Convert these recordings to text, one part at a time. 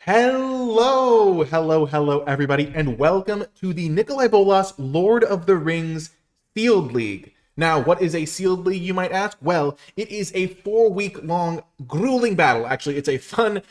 Hello, everybody, and welcome to the NicolaiBolas Lord of the Rings Sealed League. Now, what is a sealed league, you might ask? Well, it is a 4-week-long grueling battle. Actually, it's a fun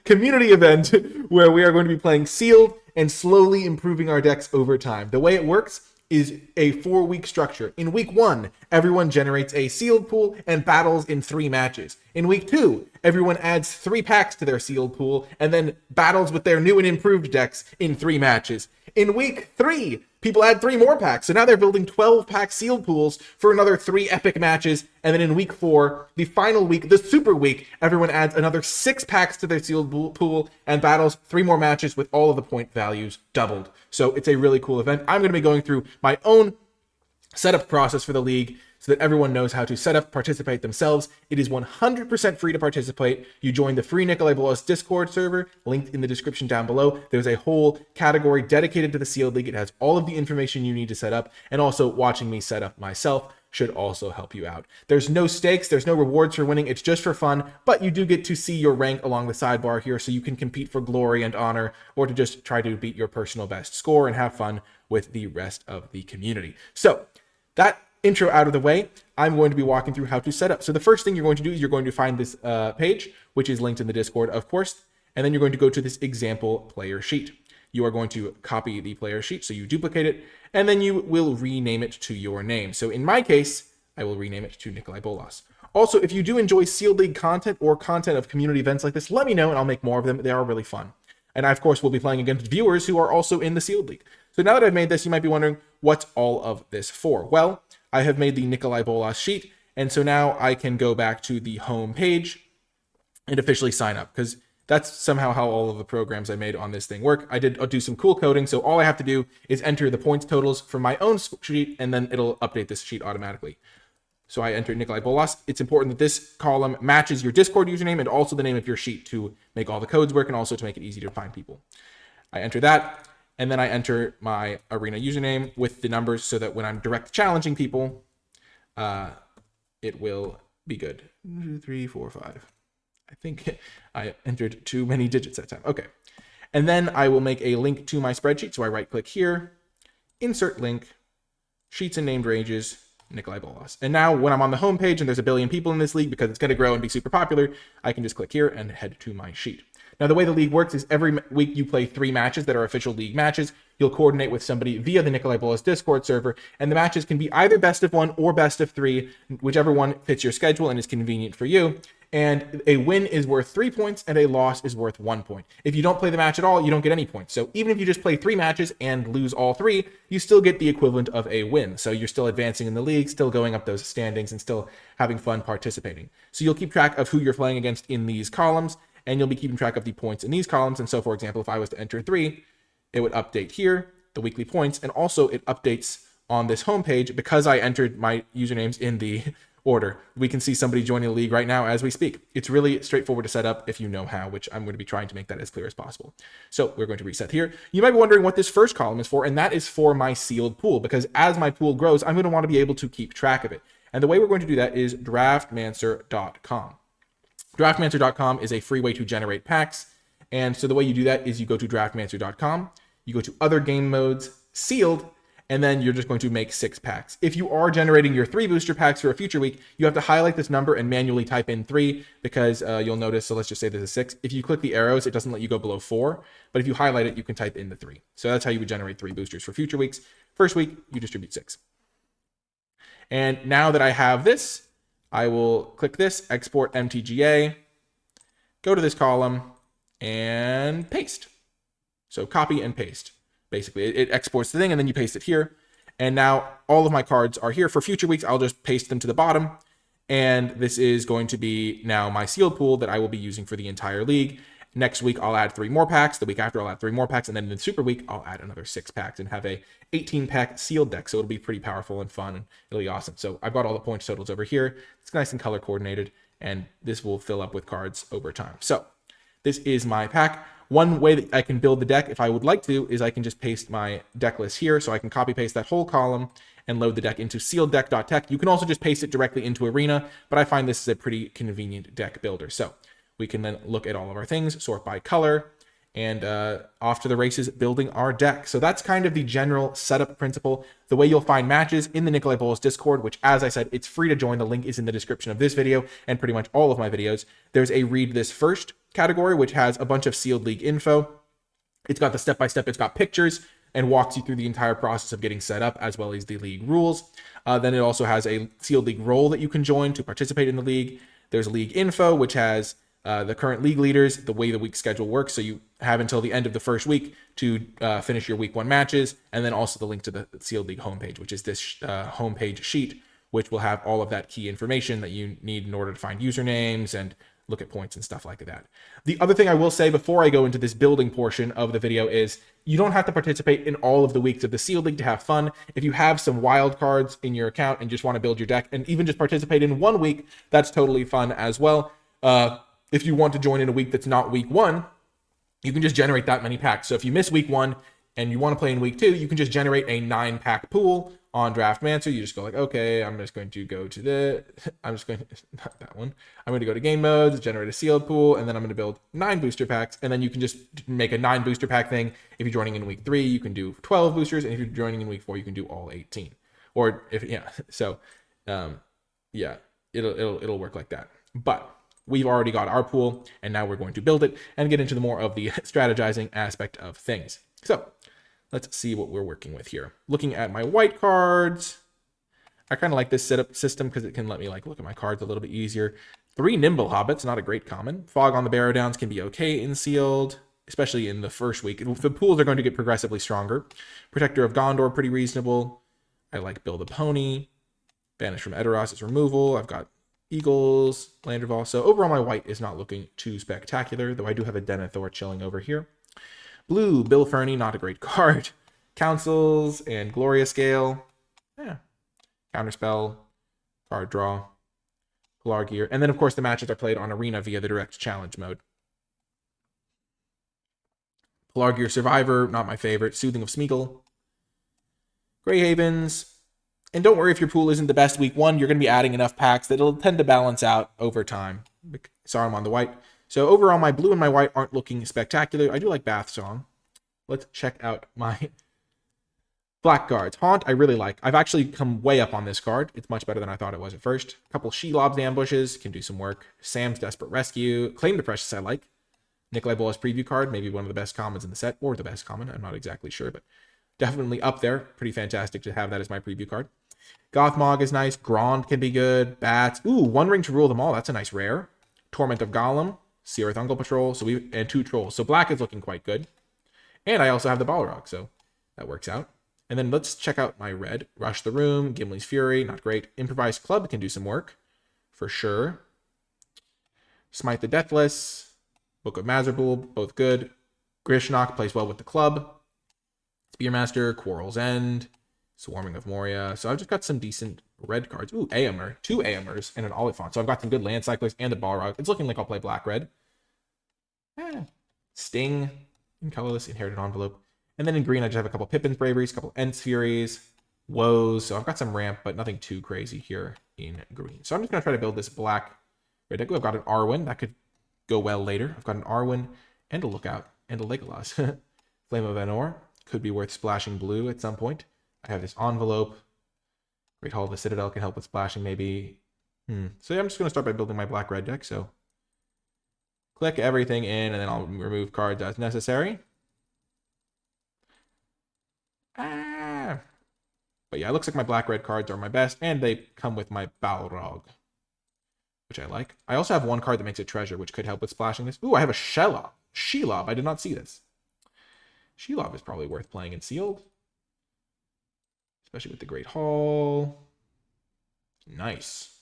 community event where we are going to be playing sealed and slowly improving our decks over time. The way it works is a 4-week structure. In week 1, everyone generates a sealed pool and battles in 3 matches. In week 2, everyone adds 3 packs to their sealed pool and then battles with their new and improved decks in 3 matches. In week 3, people add 3 more packs, so now they're building 12-pack sealed pools for another 3 epic matches. And then in week 4, the final week, the super week, everyone adds another 6 packs to their sealed pool and battles 3 more matches with all of the point values doubled. So it's a really cool event. I'm going to be going through my own setup process for the league so that everyone knows how to set up, participate themselves. It is 100% free to participate. You join the free NicolaiBolas Discord server, linked in the description down below. There's a whole category dedicated to the Sealed League. It has all of the information you need to set up, and also watching me set up myself should also help you out. There's no stakes, there's no rewards for winning, it's just for fun, but you do get to see your rank along the sidebar here, so you can compete for glory and honor, or to just try to beat your personal best score and have fun with the rest of the community. So, that intro out of the way, I'm going to be walking through how to set up. So the first thing you're going to do is you're going to find this page, which is linked in the Discord, of course, and then you're going to go to this example player sheet. You are going to copy the player sheet, so you duplicate it, and then you will rename it to your name. So in my case, I will rename it to NicolaiBolas. Also, if you do enjoy Sealed League content or content of community events like this, let me know and I'll make more of them. They are really fun. And I, of course, will be playing against viewers who are also in the Sealed League. So now that I've made this, you might be wondering, what's all of this for? Well, I have made the NicolaiBolas sheet, and so now I can go back to the home page and officially sign up, because that's somehow how all of the programs I made on this thing work. I'll do some cool coding, so all I have to do is enter the points totals from my own sheet, and then it'll update this sheet automatically. So I enter NicolaiBolas. It's important that this column matches your Discord username and also the name of your sheet to make all the codes work and also to make it easy to find people. I enter that. And then I enter my arena username with the numbers so that when I'm direct challenging people, it will be good. 2, 3, 4, 5. I think I entered too many digits that time. Okay. And then I will make a link to my spreadsheet. So I right click here, insert link, sheets and named ranges, NicolaiBolas. And now when I'm on the home page and there's a billion people in this league because it's going to grow and be super popular, I can just click here and head to my sheet. Now, the way the league works is every week you play 3 matches that are official league matches. You'll coordinate with somebody via the NicolaiBolas Discord server, and the matches can be either best of 1 or best of 3, whichever one fits your schedule and is convenient for you. And a win is worth 3 points, and a loss is worth 1 point. If you don't play the match at all, you don't get any points. So even if you just play 3 matches and lose all 3, you still get the equivalent of a win. So you're still advancing in the league, still going up those standings, and still having fun participating. So you'll keep track of who you're playing against in these columns, and you'll be keeping track of the points in these columns. And so, for example, if I was to enter 3, it would update here, the weekly points, and also it updates on this homepage because I entered my usernames in the order. We can see somebody joining the league right now as we speak. It's really straightforward to set up if you know how, which I'm going to be trying to make that as clear as possible. So we're going to reset here. You might be wondering what this first column is for, and that is for my sealed pool, because as my pool grows, I'm going to want to be able to keep track of it. And the way we're going to do that is draftmancer.com. Draftmancer.com is a free way to generate packs. And so the way you do that is you go to draftmancer.com, you go to other game modes, sealed, and then you're just going to make 6 packs. If you are generating your 3 booster packs for a future week, you have to highlight this number and manually type in 3 because you'll notice, so let's just say this is 6. If you click the arrows, it doesn't let you go below 4, but if you highlight it, you can type in the 3. So that's how you would generate 3 boosters for future weeks. First week, you distribute 6. And now that I have this, I will click this, export MTGA, go to this column, and paste. So copy and paste. Basically, it exports the thing, and then you paste it here. And now all of my cards are here. For future weeks, I'll just paste them to the bottom. And this is going to be now my sealed pool that I will be using for the entire league. Next week, I'll add 3 more packs. The week after, I'll add 3 more packs. And then in the super week, I'll add another 6 packs and have a 18-pack sealed deck. So it'll be pretty powerful and fun, and it'll be awesome. So I've got all the points totals over here. It's nice and color coordinated, and this will fill up with cards over time. So this is my pack. One way that I can build the deck, if I would like to, is I can just paste my deck list here. So I can copy paste that whole column and load the deck into sealeddeck.tech. You can also just paste it directly into Arena, but I find this is a pretty convenient deck builder. So we can then look at all of our things, sort by color, and off to the races building our deck. So that's kind of the general setup principle. The way you'll find matches in the NicolaiBolas Discord, which, as I said, it's free to join. The link is in the description of this video and pretty much all of my videos. There's a read this first category, which has a bunch of Sealed League info. It's got the step-by-step, it's got pictures, and walks you through the entire process of getting set up, as well as the league rules. Then it also has a Sealed League role that you can join to participate in the league. There's league info, which has the current league leaders, the way the week schedule works. So you have until the end of the first week to finish your week 1 matches. And then also the link to the Sealed League homepage, which is this homepage sheet, which will have all of that key information that you need in order to find usernames and look at points and stuff like that. The other thing I will say before I go into this building portion of the video is you don't have to participate in all of the weeks of the Sealed League to have fun. If you have some wild cards in your account and just want to build your deck and even just participate in 1 week, that's totally fun as well. If you want to join in a week that's not week 1, you can just generate that many packs. So if you miss week 1 and you want to play in week 2, you can just generate a 9-pack pool on Draftmancer. You just go like, okay, I'm just going to go to not that one. I'm going to go to game modes, generate a sealed pool, and then I'm going to build 9 booster packs. And then you can just make a 9 booster pack thing. If you're joining in week 3, you can do 12 boosters. And if you're joining in week 4, you can do all 18. Or if, yeah, so, yeah, it'll work like that. But we've already got our pool, and now we're going to build it and get into the more of the strategizing aspect of things. So let's see what we're working with here. Looking at my white cards, I kind of like this setup system because it can let me like look at my cards a little bit easier. 3 Nimble Hobbits, not a great common. Fog on the Barrow Downs can be okay in sealed, especially in the first week. The pools are going to get progressively stronger. Protector of Gondor, pretty reasonable. I like Build a Pony. Banish from Edoras is removal. I've got Eagles, Landerval. So overall, my white is not looking too spectacular, though I do have a Denethor chilling over here. Blue, Bill Ferny, not a great card. Councils and Gloria Scale. Yeah. Counterspell, card draw, Polar Gear. And then, of course, the matches are played on Arena via the direct challenge mode. Polar Gear Survivor, not my favorite. Soothing of Smeagol. Grey Havens. And don't worry if your pool isn't the best week 1. You're going to be adding enough packs that it'll tend to balance out over time. Saruman the white. So overall, my blue and my white aren't looking spectacular. I do like Bath Song. Let's check out my black cards. Haunt, I really like. I've actually come way up on this card. It's much better than I thought it was at first. A couple Shelob's Ambushes can do some work. Sam's Desperate Rescue. Claim the Precious I like. NicolaiBolas Preview card, maybe one of the best commons in the set, or the best common. I'm not exactly sure, but definitely up there. Pretty fantastic to have that as my preview card. Gothmog is nice. Grond can be good. Bats. Ooh, 1 ring to rule them all. That's a nice rare. Torment of Gollum. Seereth Uncle Patrol. And 2 trolls. So black is looking quite good. And I also have the Balrog, so that works out. And then let's check out my red. Rush the Room. Gimli's Fury. Not great. Improvised Club can do some work. For sure. Smite the Deathless. Book of Mazarbul. Both good. Grishnok plays well with the club. Spearmaster. Quarrel's End. Swarming of Moria. So I've just got some decent red cards. Ooh, Aemir. 2 Aemirs and an Oliphant. So I've got some good land cyclers and a Balrog. It's looking like I'll play black-red. Sting in colorless, Inherited Envelope. And then in green, I just have a couple Pippin's Braveries, a couple Ents Furies, Woes. So I've got some ramp, but nothing too crazy here in green. So I'm just going to try to build this black red deck. Ooh, I've got an Arwen. That could go well later. I've got an Arwen and a Lookout and a Legolas. Flame of Anor. Could be worth splashing blue at some point. I have this Envelope. Great Hall of the Citadel can help with splashing maybe. So yeah, I'm just going to start by building my black-red deck. So click everything in, and then I'll remove cards as necessary. But yeah, it looks like my black-red cards are my best, and they come with my Balrog, which I like. I also have 1 card that makes a treasure, which could help with splashing this. Ooh, I have a Shelob. Shelob. I did not see this. Shelob is probably worth playing in sealed. Especially with the Great Hall. Nice.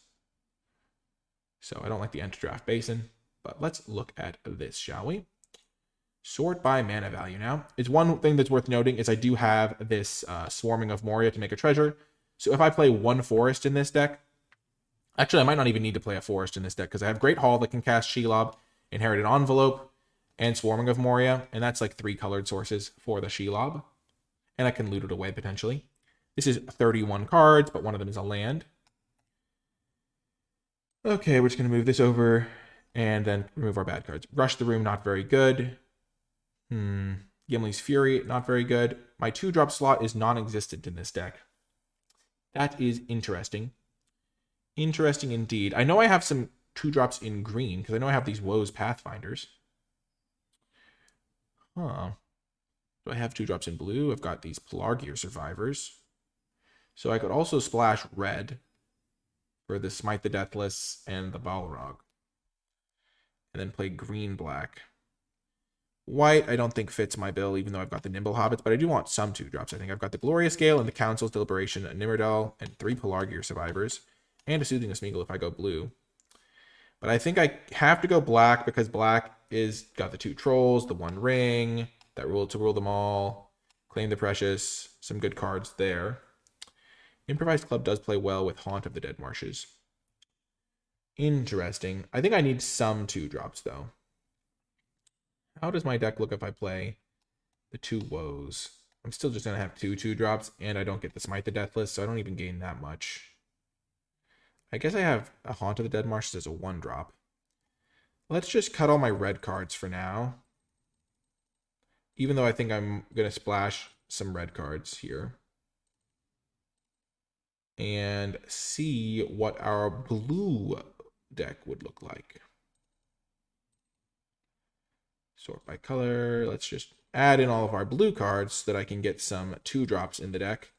So I don't like the Enter Draft Basin, but let's look at this, shall we? Sort by mana value now. It's one thing that's worth noting is I do have this Swarming of Moria to make a treasure. So if I play 1 forest in this deck, actually I might not even need to play a forest in this deck because I have Great Hall that can cast Shelob, Inherited Envelope, and Swarming of Moria, and that's like 3 colored sources for the Shelob. And I can loot it away potentially. This is 31 cards, but one of them is a land. Okay, we're just going to move this over And then remove our bad cards. Rush the Room, not very good. Gimli's Fury, not very good. My 2-drop slot is non-existent in this deck. That is interesting. Interesting indeed. I know I have some 2-drops in green, because I know I have these Woes Pathfinders. Huh. Do I have 2-drops in blue? I've got these Pelargear Survivors. So I could also splash red for the Smite the Deathless and the Balrog. And then play green-black. White, I don't think fits my bill, even though I've got the Nimble Hobbits, but I do want some 2-drops. I think I've got the Glorious Gale and the Council's Deliberation, a Nimerdal, and 3 Pelargear Survivors, and a Soothing of Smeagol if I go blue. But I think I have to go black, because black is got the 2 Trolls, the 1 Ring, that rule to rule them all, Claim the Precious, some good cards there. Improvised Club does play well with Haunt of the Dead Marshes. Interesting. I think I need some 2-drops, though. How does my deck look if I play the 2 Woes? I'm still just going to have 2 2-drops, and I don't get the Smite the Deathless, so I don't even gain that much. I guess I have a Haunt of the Dead Marshes as a 1-drop. Let's just cut all my red cards for now. Even though I think I'm going to splash some red cards here. And see what our blue deck would look like. Sort by color. Let's just add in all of our blue cards so that I can get some 2-drops in the deck.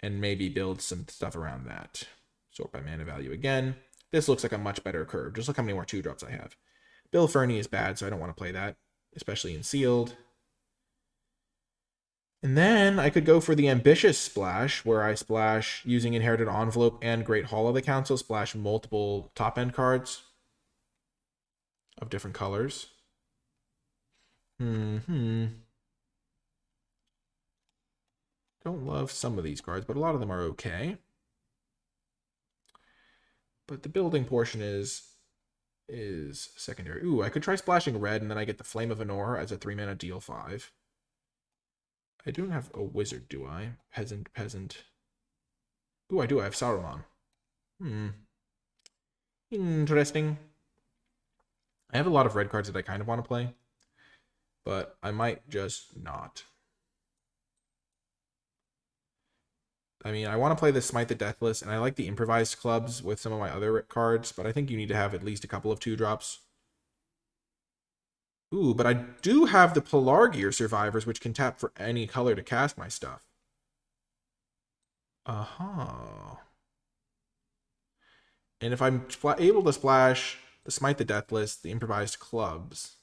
And maybe build some stuff around that. Sort by mana value again. This looks like a much better curve. Just look how many more 2-drops I have. Bill Fernie is bad, so I don't want to play that. Especially in sealed. And then I could go for the ambitious splash, where I splash using Inherited Envelope and Great Hall of the Council, splash multiple top-end cards of different colors. Don't love some of these cards, but a lot of them are okay. But the building portion is secondary. Ooh, I could try splashing red, and then I get the Flame of Anor as a 3-mana deal 5. I don't have a wizard, do I? Peasant. Ooh, I do. I have Saruman. Interesting. I have a lot of red cards that I kind of want to play, but I might just not. I mean, I want to play the Smite the Deathless, and I like the Improvised Clubs with some of my other cards, but I think you need to have at least a couple of 2-drops. Ooh, but I do have the Pelargear Survivors, which can tap for any color to cast my stuff. And if I'm able to splash the Smite the Deathless, the Improvised Clubs,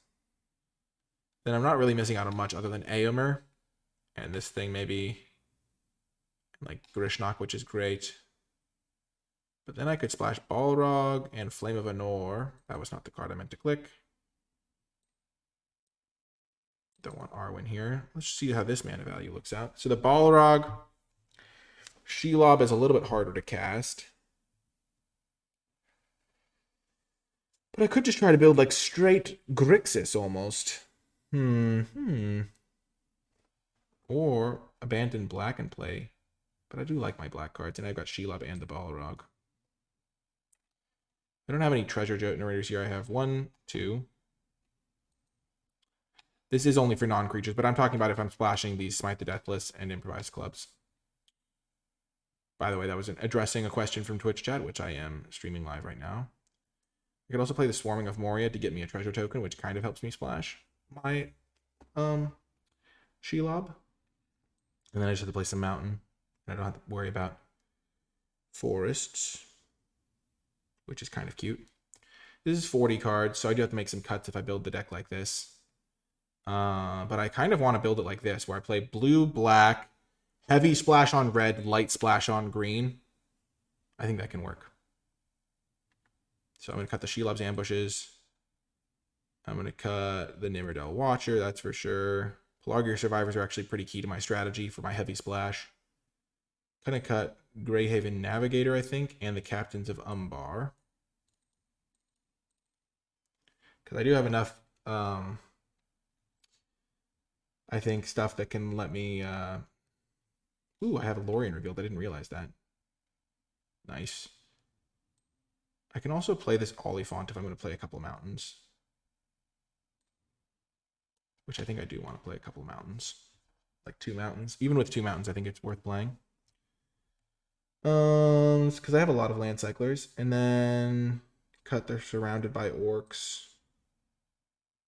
then I'm not really missing out on much other than Eomer. And this thing maybe like Grishnak, which is great. But then I could splash Balrog and Flame of Anor. That was not the card I meant to click. Don't want Arwen here. Let's see how this mana value looks out. So the Balrog, Shelob is a little bit harder to cast. But I could just try to build like straight Grixis almost. Or abandon black and play. But I do like my black cards, and I've got Shelob and the Balrog. I don't have any treasure generators here. I have 1, 2. This is only for non-creatures, but I'm talking about if I'm splashing these Smite the Deathless and Improvised Clubs. By the way, that was addressing a question from Twitch chat, which I am streaming live right now. I could also play the Swarming of Moria to get me a treasure token, which kind of helps me splash my Shelob. And then I just have to play some Mountain. And I don't have to worry about forests, which is kind of cute. This is 40 cards, so I do have to make some cuts if I build the deck like this. But I kind of want to build it like this, where I play blue, black, heavy splash on red, light splash on green. I think that can work. So I'm going to cut the Shelob's Ambushes. I'm going to cut the Nimerdal Watcher, that's for sure. Pelargear Survivors are actually pretty key to my strategy for my heavy splash. Going to cut Greyhaven Navigator, I think, and the Captains of Umbar. Because I do have enough, I think, stuff that can let me... Ooh, I have a Lorien revealed. I didn't realize that. Nice. I can also play this Oliphant if I'm going to play a couple mountains. Which I think I do want to play a couple mountains. Like 2 mountains. Even with 2 mountains, I think it's worth playing. Because I have a lot of land cyclers. And then cut, they're surrounded by orcs.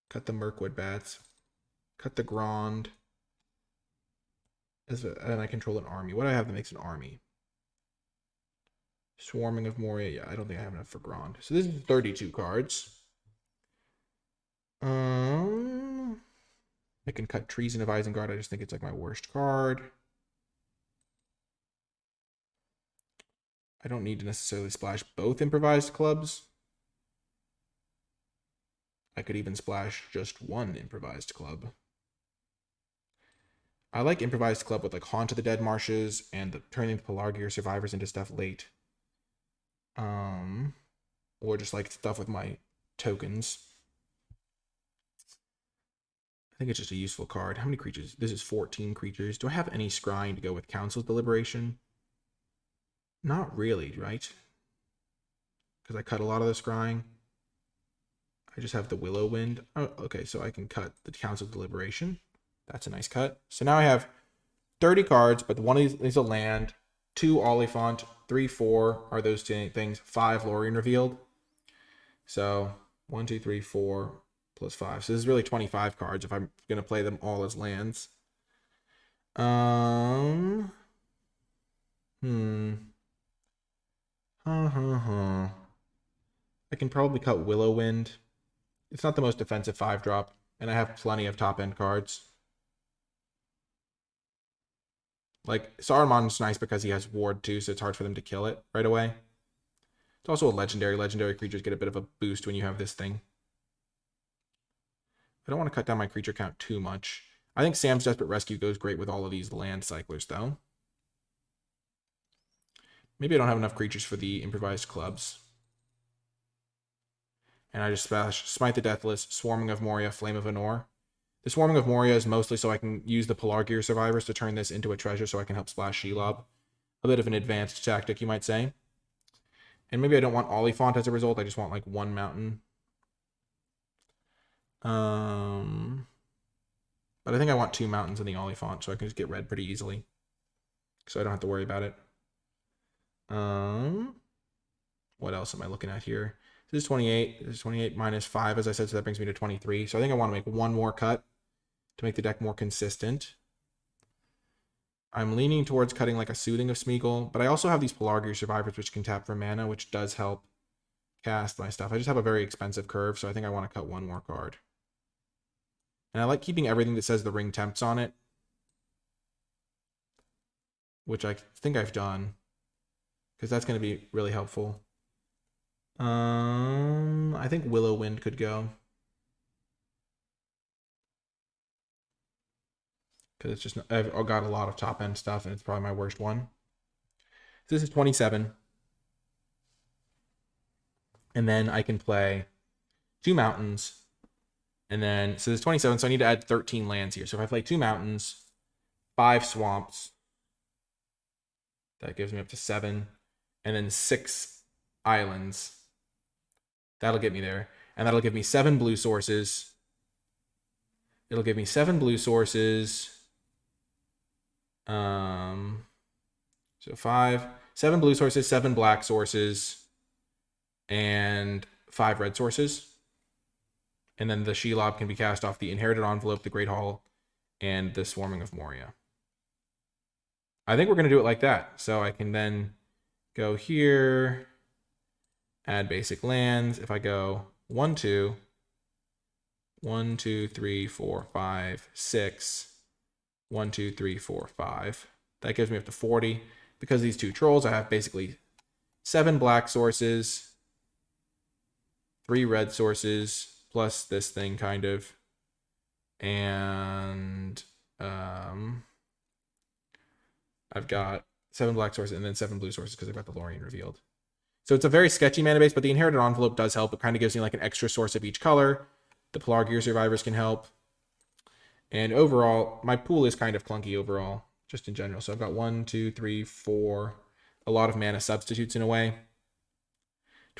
Cut the Mirkwood bats. Cut the Grand. And I control an army. What do I have that makes an army? Swarming of Moria. Yeah, I don't think I have enough for Grand. So this is 32 cards. I can cut Treason of Isengard. I just think it's like my worst card. I don't need to necessarily splash both improvised clubs. I could even splash just one improvised club. I like improvised club with like Haunt of the Dead Marshes and the turning the Pelargir survivors into stuff late. Or just like stuff with my tokens. I think it's just a useful card. How many creatures? This is 14 creatures. Do I have any scrying to go with Council's Deliberation? Not really, right? Because I cut a lot of the scrying. I just have the Willow Wind. Oh, okay, so I can cut the Council's Deliberation. That's a nice cut. So now I have 30 cards, but one is a land, 2 Oliphant, 3, 4 are those two things, 5 Lorien Revealed. So 1, 2, 3, 4 plus 5. So this is really 25 cards if I'm going to play them all as lands. I can probably cut Willow Wind. It's not the most defensive 5-drop, and I have plenty of top-end cards. Like, Saruman's nice because he has Ward too, so it's hard for them to kill it right away. It's also a legendary. Legendary creatures get a bit of a boost when you have this thing. I don't want to cut down my creature count too much. I think Sam's Desperate Rescue goes great with all of these land cyclers, though. Maybe I don't have enough creatures for the improvised clubs. And I just splash Smite the Deathless, Swarming of Moria, Flame of Anor. The Swarming of Moria is mostly so I can use the Pelargir survivors to turn this into a treasure so I can help splash Shelob. A bit of an advanced tactic, you might say. And maybe I don't want Oliphant as a result. I just want like 1 mountain. But I think I want 2 mountains in the Oliphant so I can just get red pretty easily. So I don't have to worry about it. What else am I looking at here? This is 28. This is 28 minus 5, as I said, so that brings me to 23. So I think I want to make 1 more cut to make the deck more consistent. I'm leaning towards cutting like a Soothing of Smeagol, but I also have these Pelargir survivors which can tap for mana, which does help cast my stuff. I just have a very expensive curve, so I think I want to cut 1 more card. And I like keeping everything that says the Ring Tempts on it, which I think I've done, because that's going to be really helpful. I think Willow Wind could go. Because it's just, I've got a lot of top end stuff and it's probably my worst one. So this is 27. And then I can play 2 mountains. And then, so this is 27, so I need to add 13 lands here. So if I play 2 mountains, 5 swamps, that gives me up to 7. And then 6 islands. That'll get me there. And that'll give me 7 blue sources. It'll give me 7 blue sources. So 7 blue sources, 7 black sources, and 5 red sources. And then the Shelob can be cast off the Inherited Envelope, the Great Hall, and the Swarming of Moria. I think we're going to do it like that. So I can then go here, add basic lands. If I go 1, 2, 1, 2, 3, 4, 5, 6, 1, 2, 3, 4, 5. That gives me up to 40. Because of these 2 trolls, I have basically 7 black sources, 3 red sources, plus this thing kind of. And I've got 7 black sources and then 7 blue sources because I've got the Lorien Revealed. So it's a very sketchy mana base, but the Inherited Envelope does help. It kind of gives me like an extra source of each color. The Pelargir survivors can help. And overall, my pool is kind of clunky overall, just in general. So I've got 1, 2, 3, 4, a lot of mana substitutes in a way.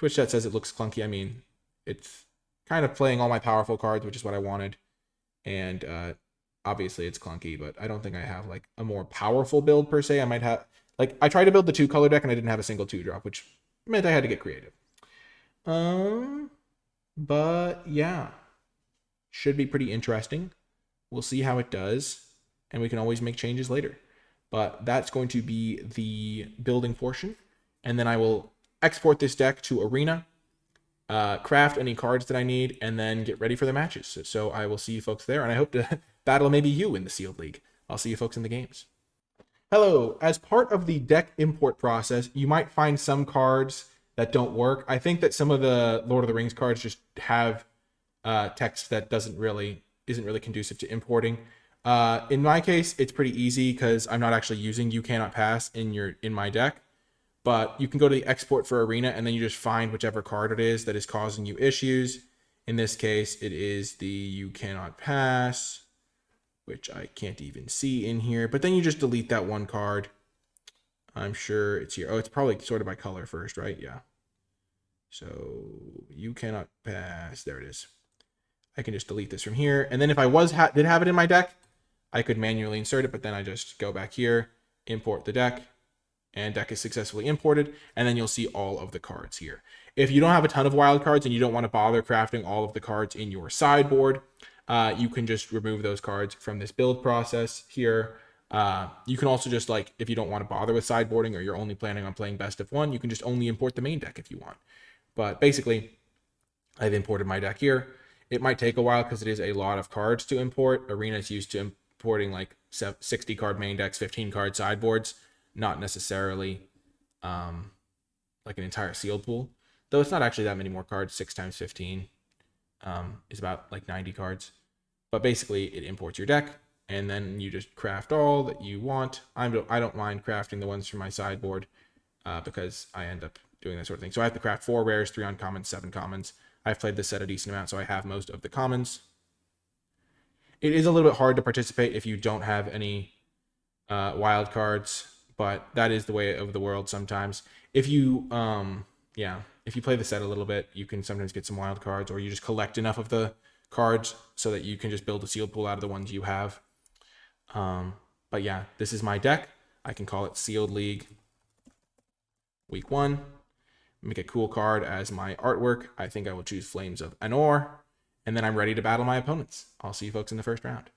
Twitch chat says it looks clunky. I mean, it's kind of playing all my powerful cards, which is what I wanted. And obviously it's clunky, but I don't think I have like a more powerful build per se. I might have, like, I tried to build the 2-color deck and I didn't have a single 2-drop, which meant I had to get creative. But yeah, should be pretty interesting. We'll see how it does, and we can always make changes later. But that's going to be the building portion, and then I will export this deck to Arena, craft any cards that I need, and then get ready for the matches. So I will see you folks there, and I hope to battle maybe you in the Sealed League. I'll see you folks in the games. Hello. As part of the deck import process, you might find some cards that don't work. I think that some of the Lord of the Rings cards just have text that isn't really conducive to importing. In my case, it's pretty easy because I'm not actually using "You Cannot Pass" in my deck. But you can go to the export for Arena, and then you just find whichever card it is that is causing you issues. In this case, it is the "You Cannot Pass," which I can't even see in here. But then you just delete that one card. I'm sure it's here. Oh, it's probably sorted by color first, right? Yeah. So "You Cannot Pass." There it is. I can just delete this from here. And then if I did have it in my deck, I could manually insert it. But then I just go back here, import the deck, and deck is successfully imported. And then you'll see all of the cards here. If you don't have a ton of wild cards and you don't want to bother crafting all of the cards in your sideboard, you can just remove those cards from this build process here. You can also just, like, if you don't want to bother with sideboarding or you're only planning on playing best of one, you can just only import the main deck if you want. But basically, I've imported my deck here. It might take a while because it is a lot of cards to import. Arena is used to importing like 60 card main decks, 15 card sideboards, not necessarily like an entire sealed pool. Though it's not actually that many more cards. 6 times 15 is about like 90 cards. But basically, it imports your deck, and then you just craft all that you want. I don't mind crafting the ones from my sideboard because I end up doing that sort of thing. So I have to craft 4 rares, 3 uncommons, 7 commons. I've played this set a decent amount, so I have most of the commons. It is a little bit hard to participate if you don't have any wild cards, but that is the way of the world sometimes. If you, if you play the set a little bit, you can sometimes get some wild cards, or you just collect enough of the cards so that you can just build a sealed pool out of the ones you have. But yeah, this is my deck. I can call it Sealed League Week 1. Make a cool card as my artwork. I think I will choose Flames of Anor, and then I'm ready to battle my opponents. I'll see you folks in the first round.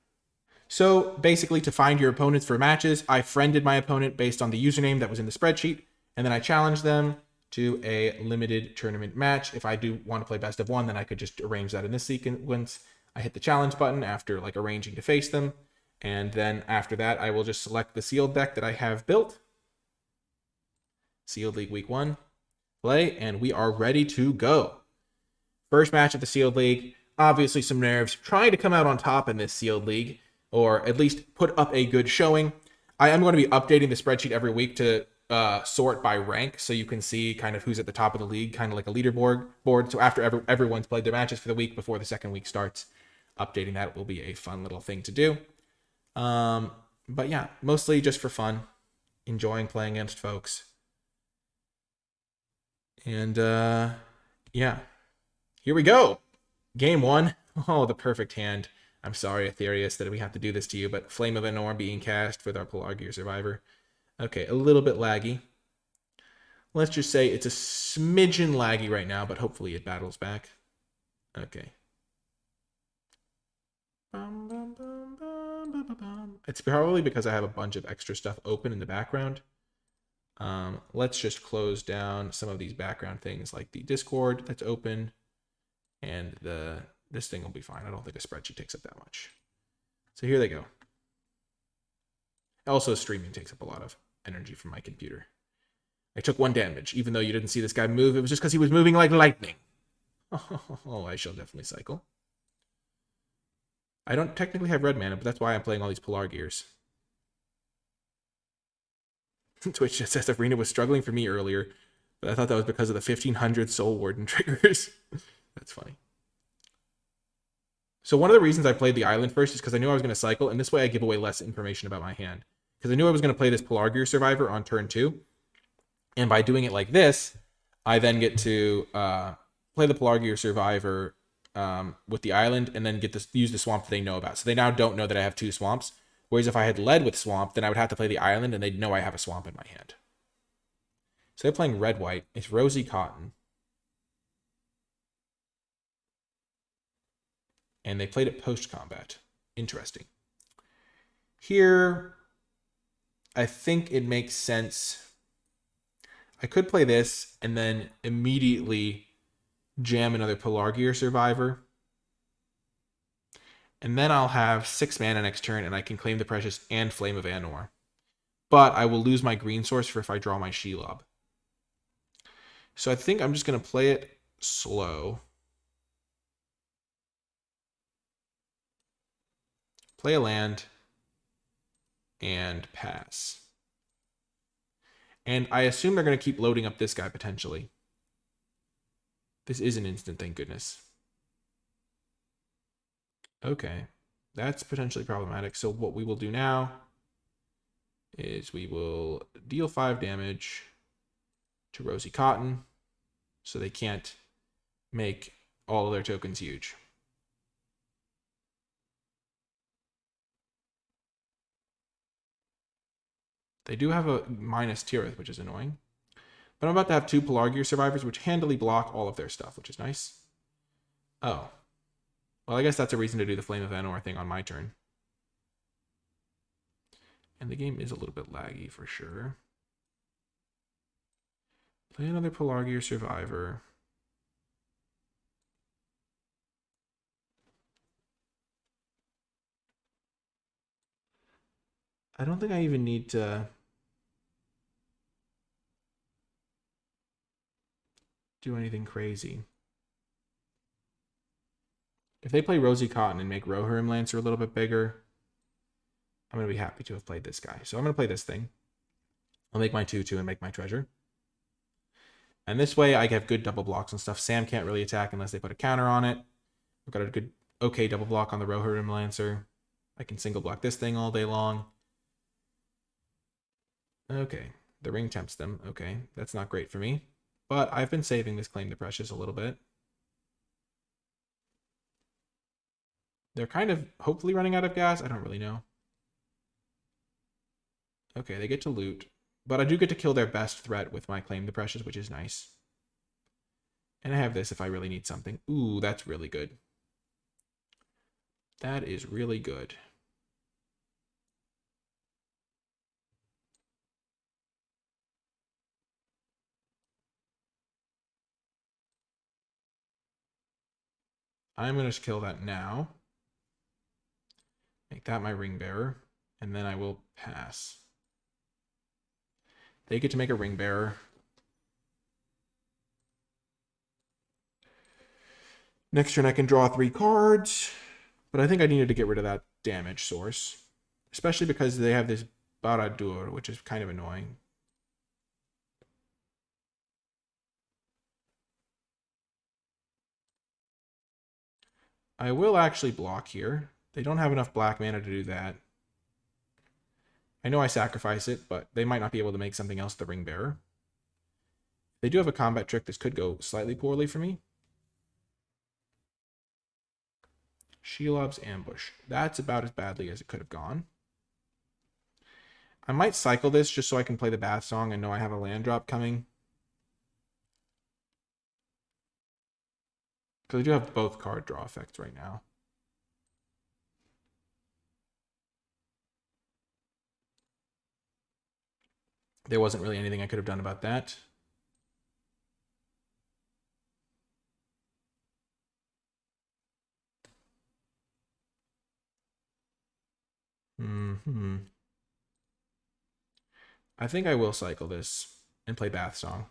So basically, to find your opponents for matches, I friended my opponent based on the username that was in the spreadsheet, and then I challenged them to a limited tournament match. If I do want to play best of 1, then I could just arrange that in this sequence. I hit the challenge button after like arranging to face them, and then after that, I will just select the sealed deck that I have built. Sealed League Week 1. Play, and we are ready to go. First match of the Sealed League. Obviously some nerves. Trying to come out on top in this Sealed League, or at least put up a good showing. I am going to be updating the spreadsheet every week to sort by rank, so you can see kind of who's at the top of the league, kind of like a leaderboard. So after everyone's played their matches for the week before the second week starts, updating that will be a fun little thing to do. But yeah, mostly just for fun, enjoying playing against folks. And yeah, here we go. Game 1. Oh, the perfect hand. I'm sorry, Aetherius, that we have to do this to you, but Flame of Anor being cast with our Pelargir Survivor. Okay, a little bit laggy. Let's just say it's a smidgen laggy right now, but hopefully it battles back. Okay. It's probably because I have a bunch of extra stuff open in the background. Let's just close down some of these background things like the Discord that's open, and this thing will be fine. I don't think a spreadsheet takes up that much. So here they go. Also, streaming takes up a lot of energy from my computer. I took 1 damage, even though you didn't see this guy move. It was just because he was moving like lightning. Oh, I shall definitely cycle. I don't technically have red mana, but that's why I'm playing all these Pelargirs. Twitch just says Arena was struggling for me earlier, but I thought that was because of the 1500 Soul Warden triggers. That's funny. So one of the reasons I played the island first is because I knew I was going to cycle, and this way I give away less information about my hand. Because I knew I was going to play this Pelargir Survivor on turn 2, and by doing it like this, I then get to play the Pelargir Survivor with the island, and then use the swamp that they know about. So they now don't know that I have 2 swamps. Whereas if I had led with swamp, then I would have to play the island, and they'd know I have a swamp in my hand. So they're playing red-white. It's Rosy Cotton. And they played it post-combat. Interesting. Here, I think it makes sense. I could play this and then immediately jam another Pelargir Survivor. And then I'll have 6 mana next turn, and I can claim the Precious and Flame of Anor. But I will lose my green source for if I draw my Shelob. So I think I'm just going to play it slow. Play a land. And pass. And I assume they're going to keep loading up this guy potentially. This is an instant, thank goodness. Okay, that's potentially problematic. So what we will do now is we will deal 5 damage to Rosy Cotton so they can't make all of their tokens huge. They do have a minus Tirith, which is annoying. But I'm about to have 2 Pelargir Survivors, which handily block all of their stuff, which is nice. Oh. Well, I guess that's a reason to do the Flame of Anor thing on my turn. And the game is a little bit laggy for sure. Play another Pelargir Survivor. I don't think I even need to do anything crazy. If they play Rosy Cotton and make Rohirrim Lancer a little bit bigger, I'm going to be happy to have played this guy. So I'm going to play this thing. I'll make my 2/2 and make my treasure. And this way I have good double blocks and stuff. Sam can't really attack unless they put a counter on it. I've got a good, okay double block on the Rohirrim Lancer. I can single block this thing all day long. Okay, the ring tempts them. Okay, that's not great for me. But I've been saving this Claim the Precious a little bit. They're kind of hopefully running out of gas. I don't really know. Okay, they get to loot. But I do get to kill their best threat with my Claim the Precious, which is nice. And I have this if I really need something. Ooh, that's really good. That is really good. I'm going to kill that now. Make that my ring bearer. And then I will pass. They get to make a ring bearer. Next turn I can draw 3 cards. But I think I needed to get rid of that damage source. Especially because they have this Barad-dûr, which is kind of annoying. I will actually block here. They don't have enough black mana to do that. I know I sacrifice it, but they might not be able to make something else the ring bearer. They do have a combat trick. This could go slightly poorly for me. Shelob's Ambush. That's about as badly as it could have gone. I might cycle this just so I can play the Bath Song and know I have a land drop coming. Because I do have both card draw effects right now. There wasn't really anything I could have done about that. I think I will cycle this and play Bath Song.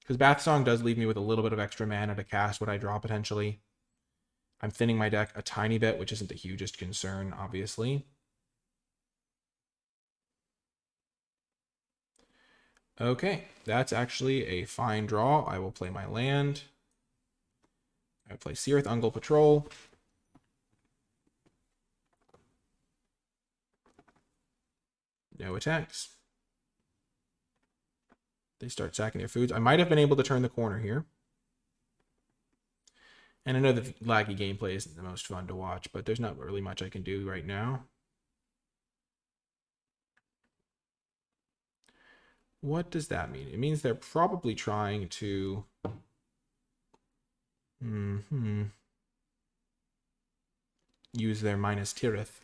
Because Bath Song does leave me with a little bit of extra mana to cast what I draw potentially. I'm thinning my deck a tiny bit, which isn't the hugest concern, obviously. Okay, that's actually a fine draw. I will play my land. I play Cirith Ungol Patrol. No attacks. They start sacking their foods. I might have been able to turn the corner here. And I know the laggy gameplay isn't the most fun to watch, but there's not really much I can do right now. What does that mean? It means they're probably trying to... use their minus Tirith.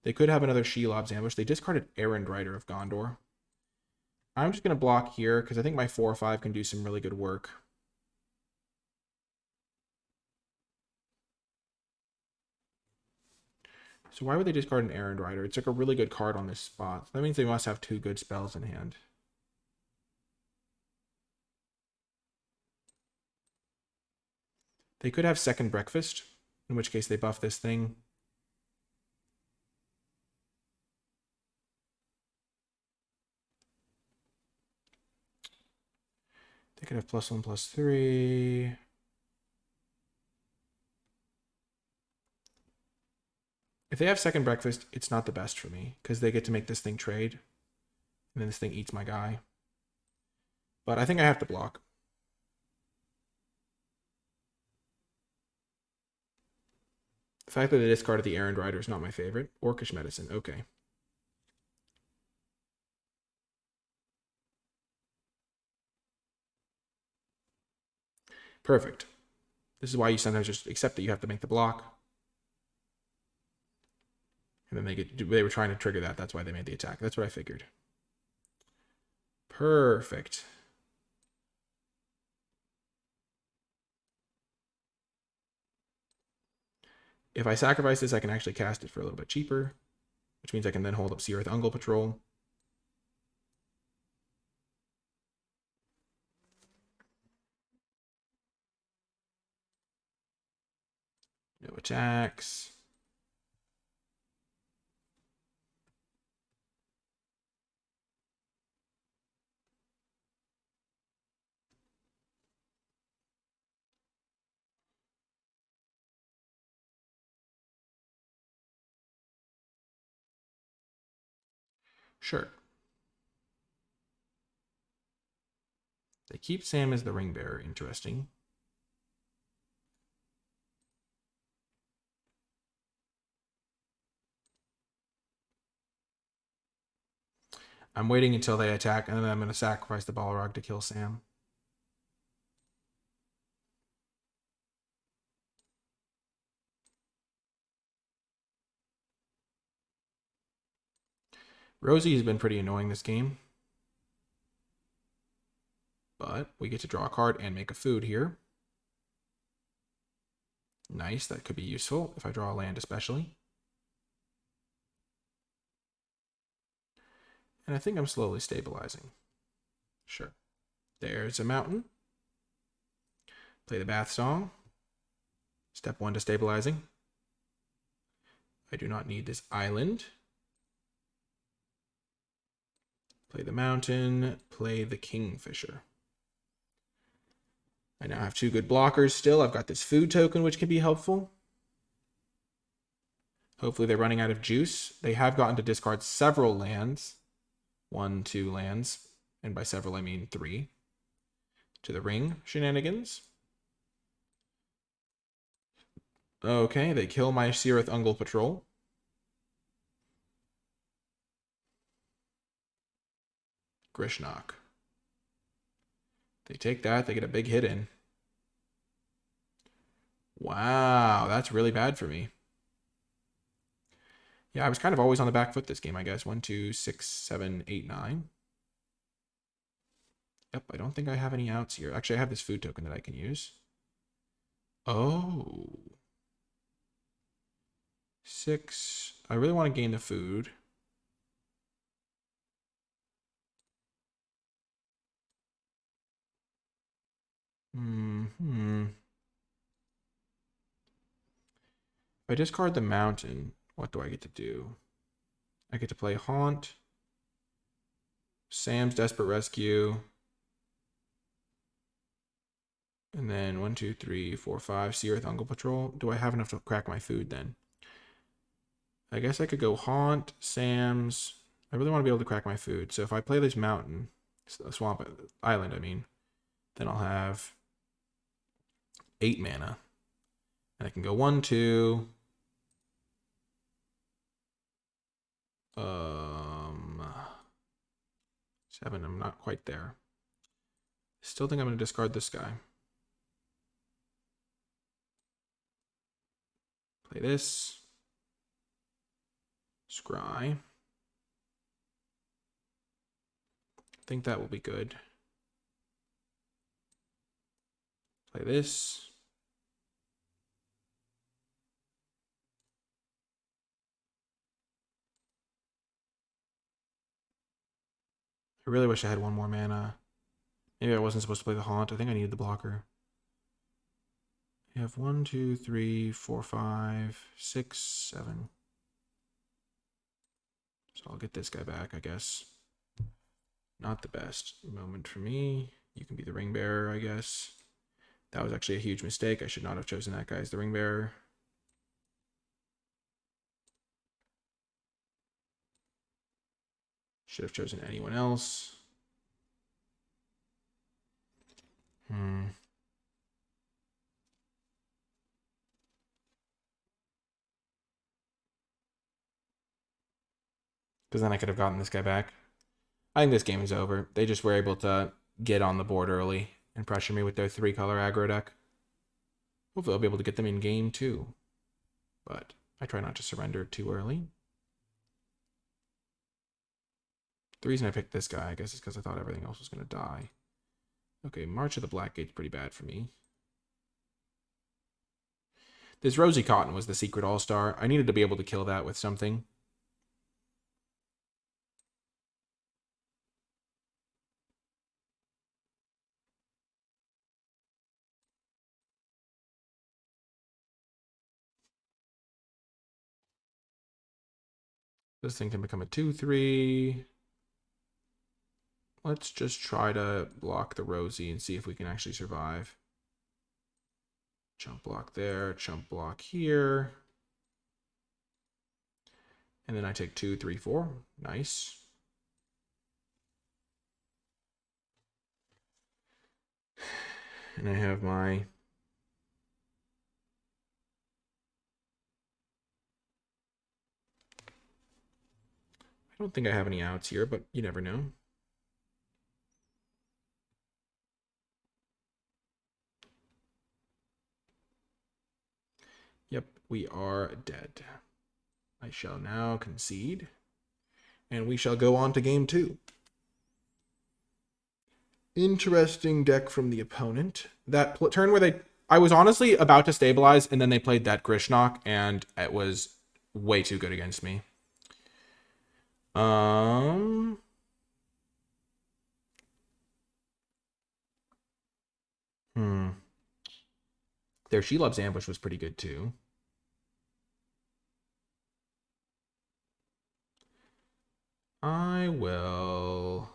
They could have another Shelob's ambush. They discarded Errand Rider of Gondor. I'm just going to block here because I think my 4 or 5 can do some really good work. So why would they discard an Errand Rider? It's like a really good card on this spot. That means they must have 2 good spells in hand. They could have Second Breakfast, in which case they buff this thing. They could have +1/+3. If they have Second Breakfast, it's not the best for me, because they get to make this thing trade. And then this thing eats my guy. But I think I have to block. The fact that they discarded the Errand Rider is not my favorite. Orcish Medicine, okay. Perfect. This is why you sometimes just accept that you have to make the block. And then they were trying to trigger that. That's why they made the attack. That's what I figured. Perfect. If I sacrifice this, I can actually cast it for a little bit cheaper, which means I can then hold up Seereth Ungle Patrol. No attacks. Sure. They keep Sam as the ring bearer. Interesting. I'm waiting until they attack, and then I'm going to sacrifice the Balrog to kill Sam. Rosie has been pretty annoying this game. But we get to draw a card and make a food here. Nice, that could be useful if I draw a land especially. And I think I'm slowly stabilizing. Sure. There's a mountain. Play the Bath Song. Step 1 to stabilizing. I do not need this island. Play the mountain. Play the Kingfisher. I now have 2 good blockers still. I've got this food token, which can be helpful. Hopefully they're running out of juice. They have gotten to discard several lands. 1, 2 lands. And by several, I mean 3. To the ring shenanigans. Okay, they kill my Seereth Ungle Patrol. Grishnock. They take that, they get a big hit in. Wow, that's really bad for me. Yeah, I was kind of always on the back foot this game, I guess. 1, 2, 6, 7, 8, 9. Yep, I don't think I have any outs here. Actually, I have this food token that I can use. Oh. 6. I really want to gain the food. If I discard the mountain, what do I get to do? I get to play Haunt, Sam's Desperate Rescue, and then 1, 2, 3, 4, 5, Seereth Ungle Patrol. Do I have enough to crack my food then? I guess I could go Haunt, Sam's. I really want to be able to crack my food. So if I play this mountain, Swamp Island, I mean. Then I'll have 8 mana. And I can go 1, 2. 7. I'm not quite there. Still think I'm going to discard this guy. Play this. Scry. I think that will be good. Play this. I really wish I had 1 more mana. Maybe I wasn't supposed to play the Haunt. I think I needed the blocker. You have 1, 2, 3, 4, 5, 6, 7. So I'll get this guy back, I guess. Not the best moment for me. You can be the ring bearer, I guess. That was actually a huge mistake. I should not have chosen that guy as the ring bearer. Should have chosen anyone else. Because then I could have gotten this guy back. I think this game is over. They just were able to get on the board early and pressure me with their 3-color aggro deck. Hopefully I'll be able to get them in game 2. But I try not to surrender too early. The reason I picked this guy, I guess, is because I thought everything else was going to die. Okay, March of the Blackgate's pretty bad for me. This Rosie Cotton was the secret all-star. I needed to be able to kill that with something. This thing can become a 2/3. Let's just try to block the Rosie and see if we can actually survive. Chump block there, chump block here. And then I take 2, 3, 4. Nice. And I have my... I don't think I have any outs here, but you never know. Yep, we are dead. I shall now concede. And we shall go on to game 2. Interesting deck from the opponent. That turn where I was honestly about to stabilize, and then they played that Grishnok, and it was way too good against me. Their She Loves Ambush was pretty good too. I will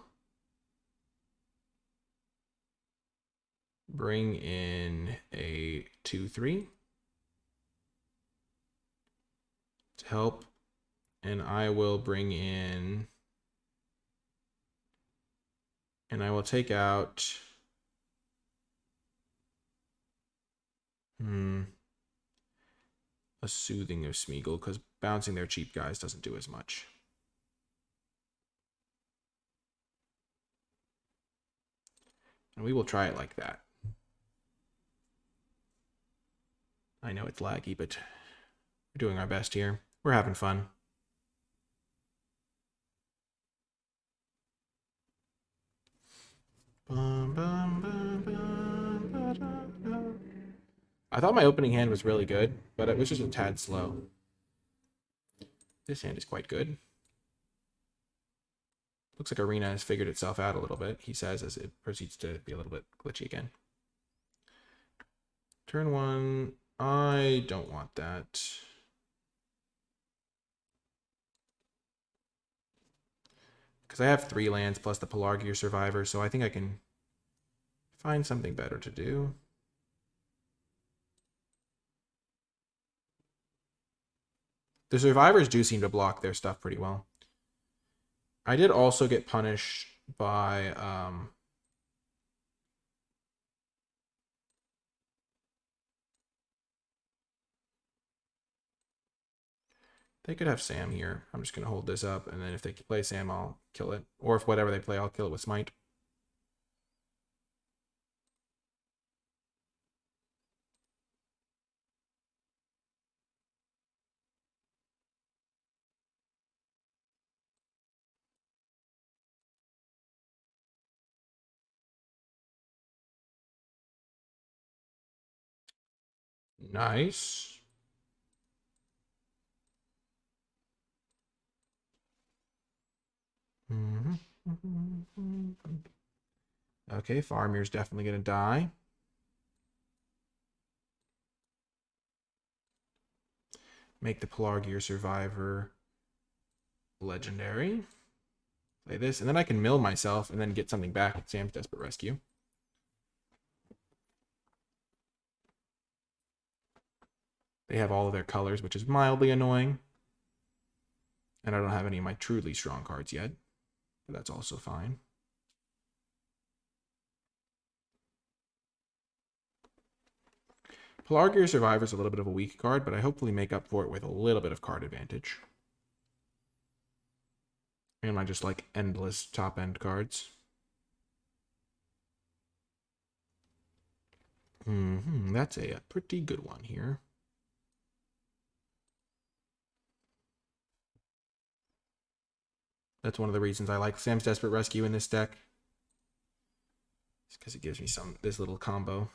bring in a 2/3 to help, and I will bring in, and I will take out a Soothing of Smeagol, because bouncing their cheap guys doesn't do as much. And we will try it like that. I know it's laggy, but we're doing our best here. We're having fun. I thought my opening hand was really good, but it was just a tad slow. This hand is quite good. Looks like Arena has figured itself out a little bit, he says, as it proceeds to be a little bit glitchy again. Turn 1, I don't want that. Because I have 3 lands plus the Pelargir Survivor, so I think I can find something better to do. The Survivors do seem to block their stuff pretty well. I did also get punished by they could have Sam here. I'm just going to hold this up, and then if they play Sam, I'll kill it. Or if whatever they play, I'll kill it with Smite. Nice. Okay, Farmir's definitely going to die. Make the Pelargear Survivor legendary. Play this, and then I can mill myself and then get something back with Sam's Desperate Rescue. They have all of their colors, which is mildly annoying. And I don't have any of my truly strong cards yet, but that's also fine. Pelargear Survivor is a little bit of a weak card, but I hopefully make up for it with a little bit of card advantage. And my just like endless top end cards. That's a pretty good one here. That's one of the reasons I like Sam's Desperate Rescue in this deck. It's because it gives me this little combo.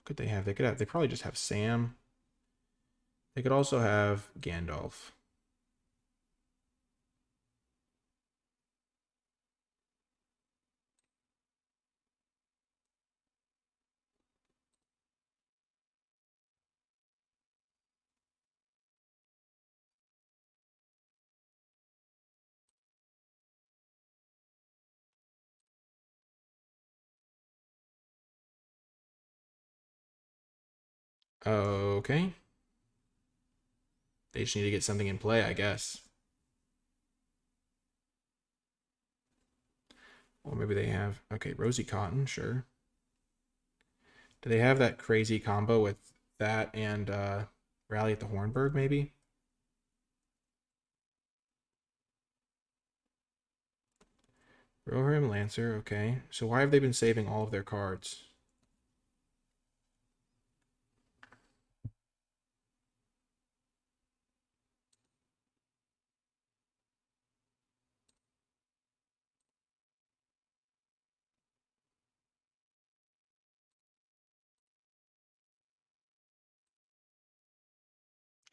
Could they have? They probably just have Sam. They could also have Gandalf. Okay. They just need to get something in play, I guess. Or maybe they have... Okay, Rosie Cotton, sure. Do they have that crazy combo with that and Rally at the Hornburg, maybe? Rohirrim Lancer, okay. So why have they been saving all of their cards?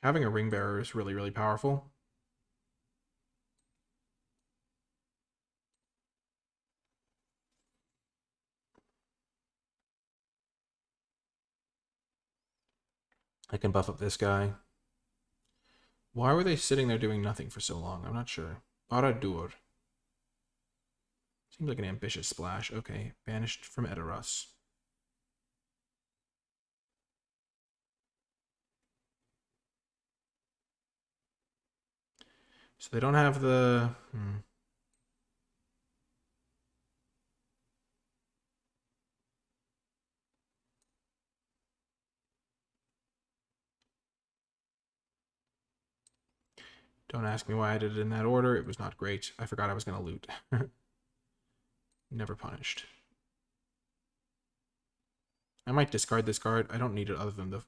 Having a Ring Bearer is really, really powerful. I can buff up this guy. Why were they sitting there doing nothing for so long? I'm not sure. Baradur. Seems like an ambitious splash. Okay, banished from Edoras. So they don't have the... Don't ask me why I did it in that order. It was not great. I forgot I was going to loot. Never punished. I might discard this card. I don't need it other than the...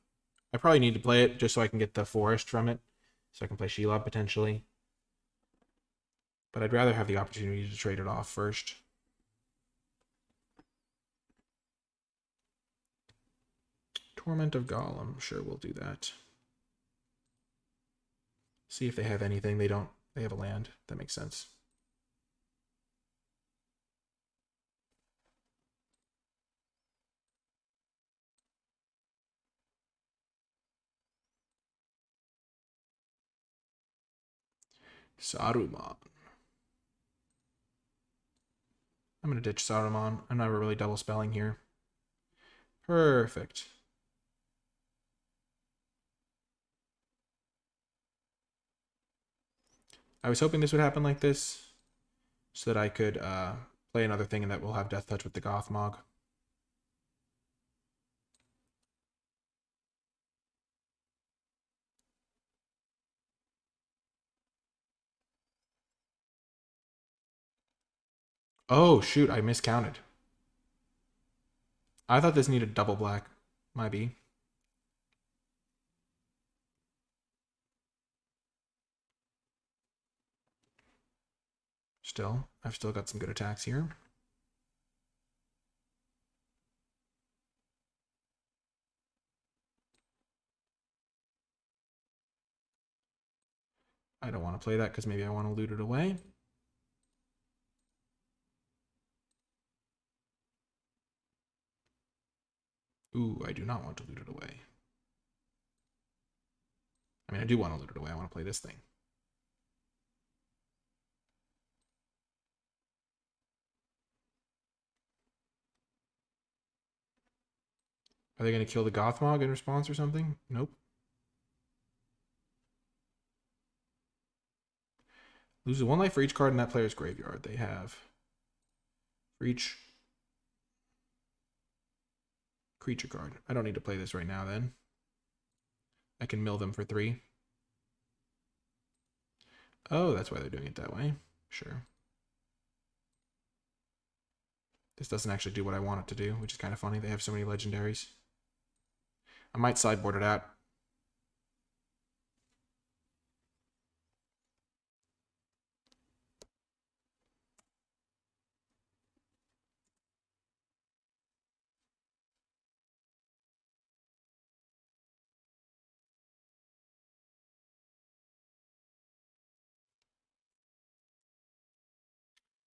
I probably need to play it just so I can get the forest from it. So I can play Shelob potentially. But I'd rather have the opportunity to trade it off first. Torment of Gollum. Sure, we'll do that. See if they have anything. They don't. They have a land. That makes sense. Saruman. I'm going to ditch Saruman. I'm not really double spelling here. Perfect. I was hoping this would happen like this, so that I could play another thing and that we'll have Death Touch with the Gothmog. Oh, shoot, I miscounted. I thought this needed double black. Might be. Still, I've still got some good attacks here. I don't want to play that because maybe I want to loot it away. Ooh, I do not want to loot it away. I mean, I do want to loot it away. I want to play this thing. Are they going to kill the Gothmog in response or something? Nope. Loses 1 life for each card in that player's graveyard. They have for each creature card. I don't need to play this right now then. I can mill them for 3. Oh, that's why they're doing it that way. Sure. This doesn't actually do what I want it to do, which is kind of funny. They have so many legendaries. I might sideboard it out.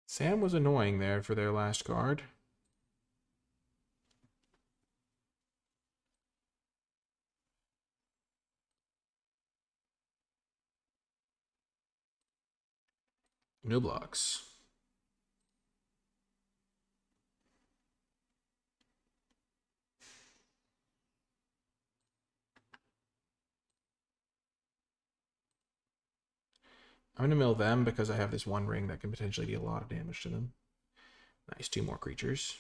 Sam was annoying there for their last card. No blocks. I'm going to mill them because I have this 1 ring that can potentially deal a lot of damage to them. Nice, 2 more creatures.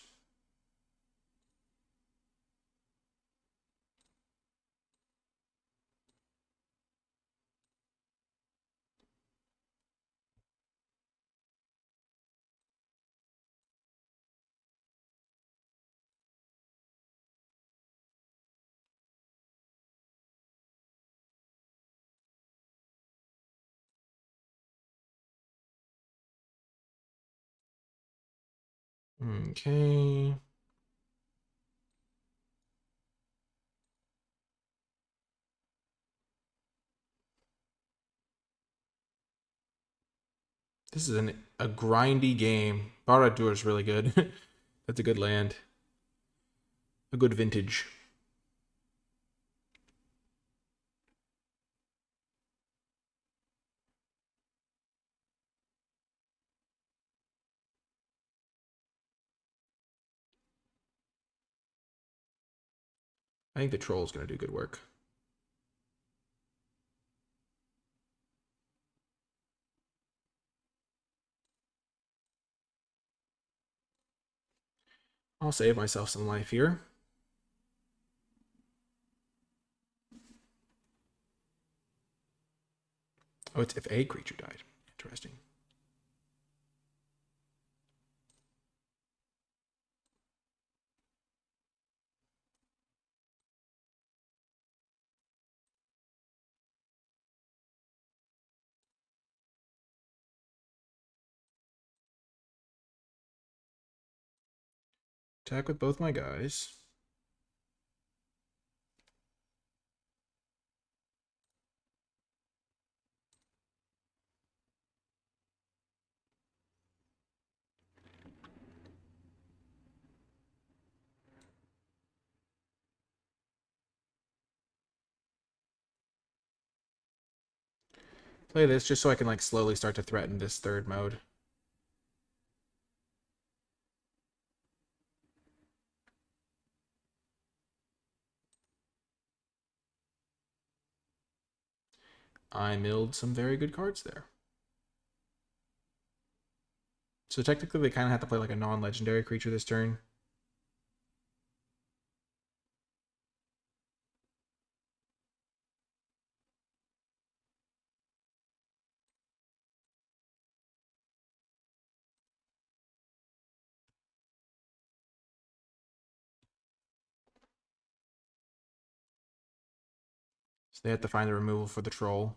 Okay. This is a grindy game. Barad-dûr is really good. That's a good land. A good vintage. I think the troll's going to do good work. I'll save myself some life here. Oh, it's if a creature died. Interesting. Attack with both my guys. Play this just so I can like slowly start to threaten this 3rd mode. I milled some very good cards there. So technically they kind of have to play like a non-legendary creature this turn. So they have to find the removal for the troll.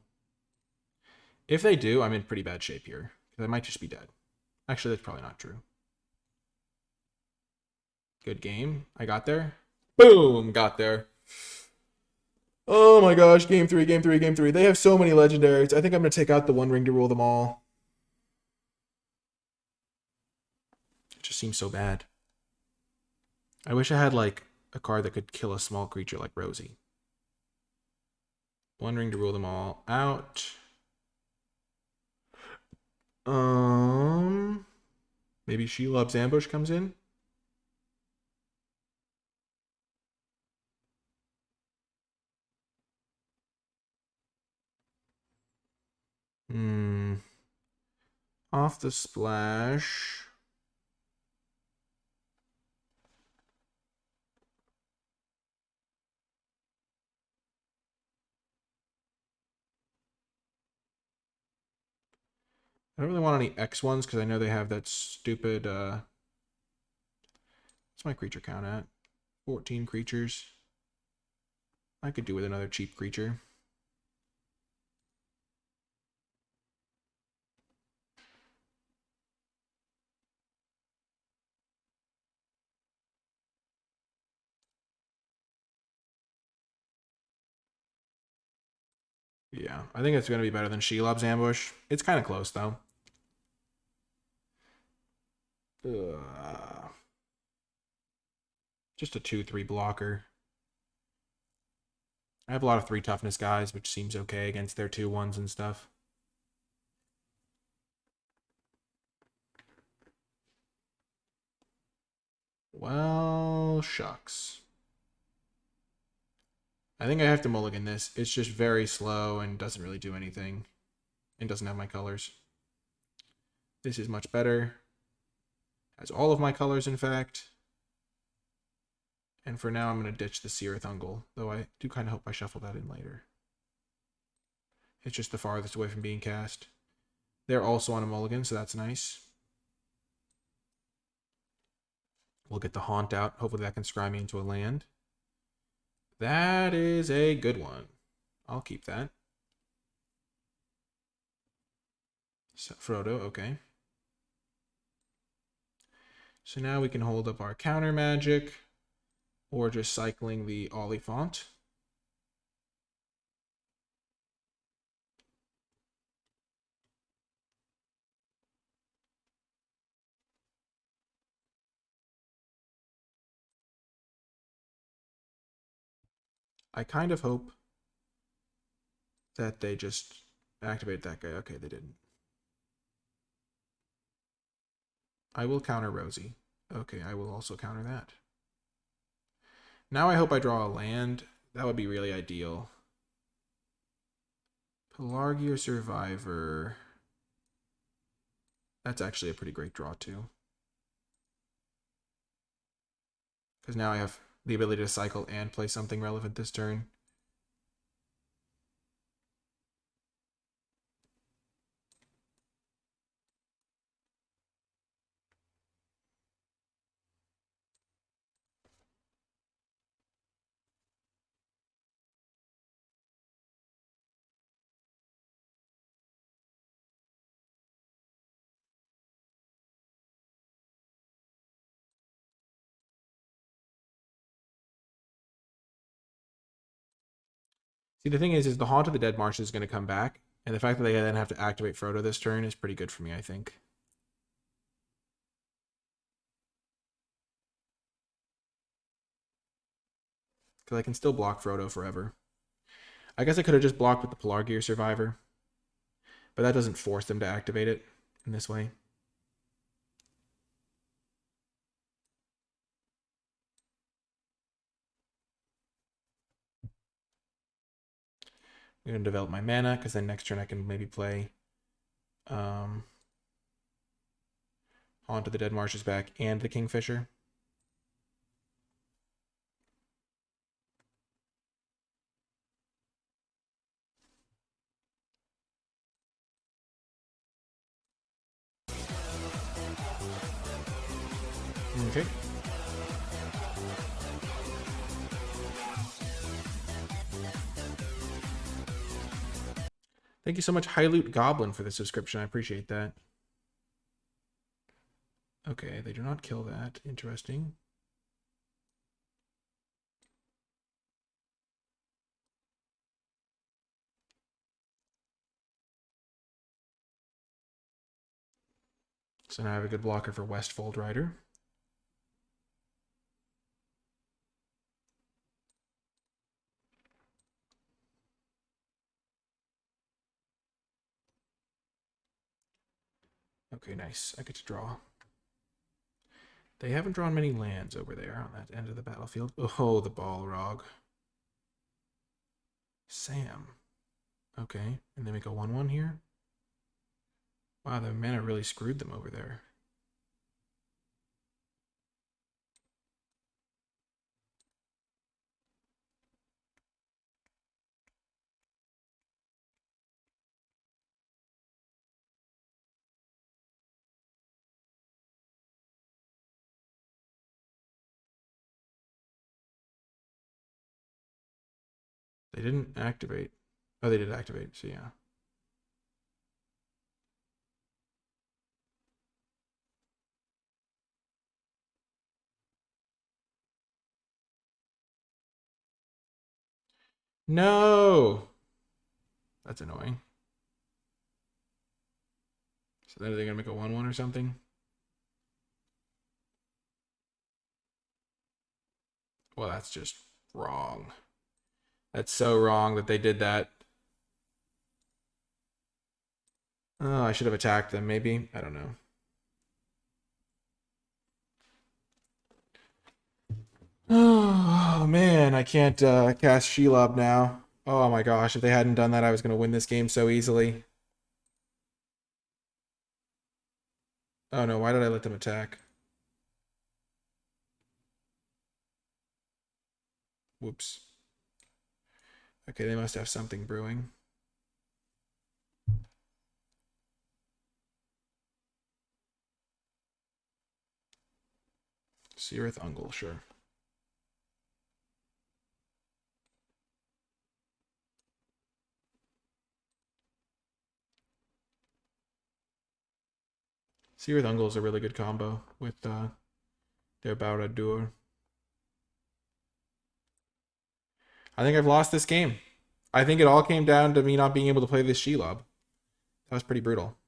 If they do, I'm in pretty bad shape here. Because I might just be dead. Actually, that's probably not true. Good game. I got there. Boom! Got there. Oh my gosh, game 3, game 3, game 3. They have so many legendaries. I think I'm going to take out the One Ring to rule them all. It just seems so bad. I wish I had like a card that could kill a small creature like Rosie. One Ring to rule them all out. Maybe She-Love's Ambush comes in. Off the splash. I don't really want any X ones because I know they have that stupid. What's my creature count at? 14 creatures. I could do with another cheap creature. Yeah, I think it's going to be better than She-Love's Ambush. It's kind of close, though. Just a 2/3 blocker. I have a lot of 3 toughness guys, which seems okay against their 2/1s and stuff. Well, shucks. I think I have to mulligan this. It's just very slow and doesn't really do anything. And doesn't have my colors. This is much better. Has all of my colors, in fact. And for now, I'm going to ditch the Seereth Ungle, though I do kind of hope I shuffle that in later. It's just the farthest away from being cast. They're also on a mulligan, so that's nice. We'll get the Haunt out. Hopefully that can scry me into a land. That is a good one. I'll keep that. So, Frodo, okay. So now we can hold up our counter magic, or just cycling the Oliphant. I kind of hope that they just activate that guy. Okay, they didn't. I will counter Rosie. Okay, I will also counter that. Now I hope I draw a land. That would be really ideal. Pelargir Survivor. That's actually a pretty great draw, too. Because now I have the ability to cycle and play something relevant this turn. See, the thing is the Haunt of the Dead Marsh is going to come back, and the fact that they then have to activate Frodo this turn is pretty good for me, I think. Because I can still block Frodo forever. I guess I could have just blocked with the Pelargir Survivor, but that doesn't force them to activate it in this way. I'm going to develop my mana, because then next turn I can maybe play onto the Dead Marshes back and the Kingfisher. Okay. Thank you so much, High Loot Goblin, for the subscription. I appreciate that. Okay, they do not kill that. Interesting. So now I have a good blocker for Westfold Rider. Okay, nice. I get to draw. They haven't drawn many lands over there on that end of the battlefield. Oh, the Balrog. Sam. Okay, and they make a 1/1 here. Wow, the mana really screwed them over there. They didn't activate. Oh, they did activate, so yeah. No! That's annoying. So then are they going to make a 1/1 or something? Well, that's just wrong. That's so wrong that they did that. Oh, I should have attacked them, maybe. I don't know. Oh, man, I can't cast Shelob now. Oh my gosh, if they hadn't done that, I was going to win this game so easily. Oh no, why did I let them attack? Whoops. Okay, they must have something brewing. Seereth Ungle, sure. Seereth Ungle is a really good combo with their Barad-dûr. I think I've lost this game. I think it all came down to me not being able to play this Shelob. That was pretty brutal.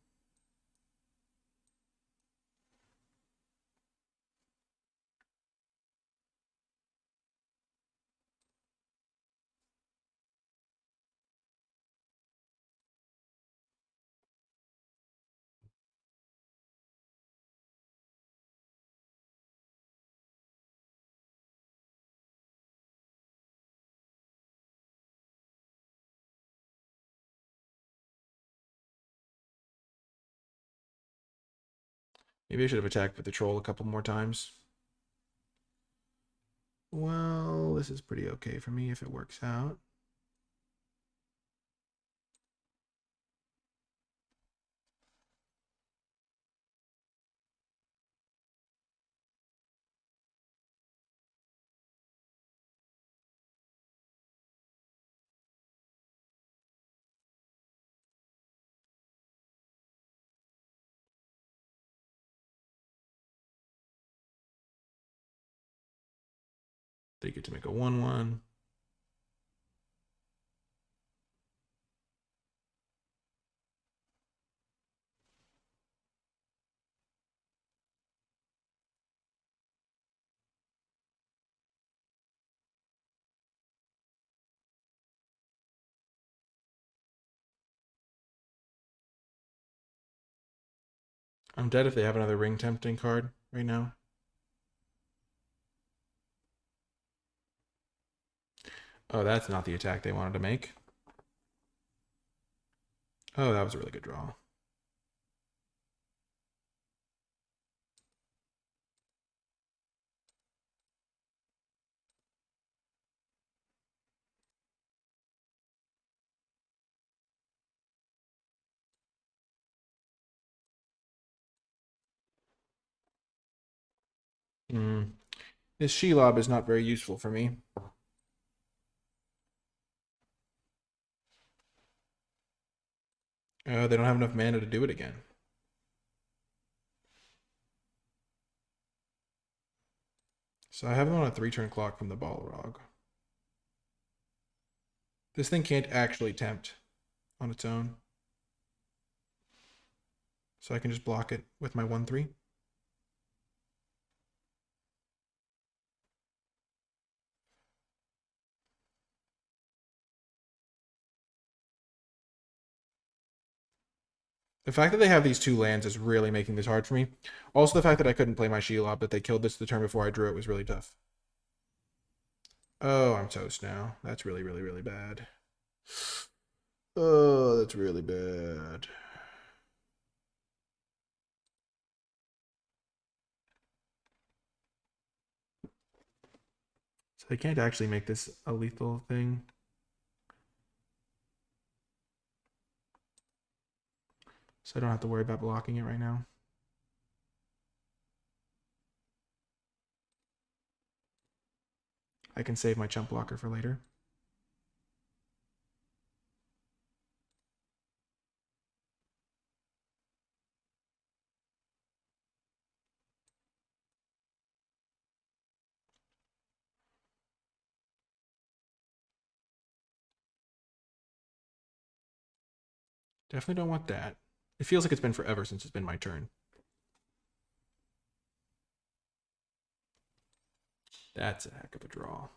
Maybe I should have attacked with the troll a couple more times. Well, this is pretty okay for me if it works out. They get to make a 1/1. I'm dead if they have another ring tempting card right now. Oh, that's not the attack they wanted to make. Oh, that was a really good draw. This Shelob is not very useful for me. They don't have enough mana to do it again. So I have them on a 3-turn clock from the Balrog. This thing can't actually tempt on its own. So I can just block it with my 1/3. The fact that they have these 2 lands is really making this hard for me. Also, the fact that I couldn't play my Shelob, that they killed this the turn before I drew it was really tough. Oh, I'm toast now. That's really, really, really bad. Oh, that's really bad. So I can't actually make this a lethal thing. So I don't have to worry about blocking it right now. I can save my chump blocker for later. Definitely don't want that. It feels like it's been forever since it's been my turn. That's a heck of a draw.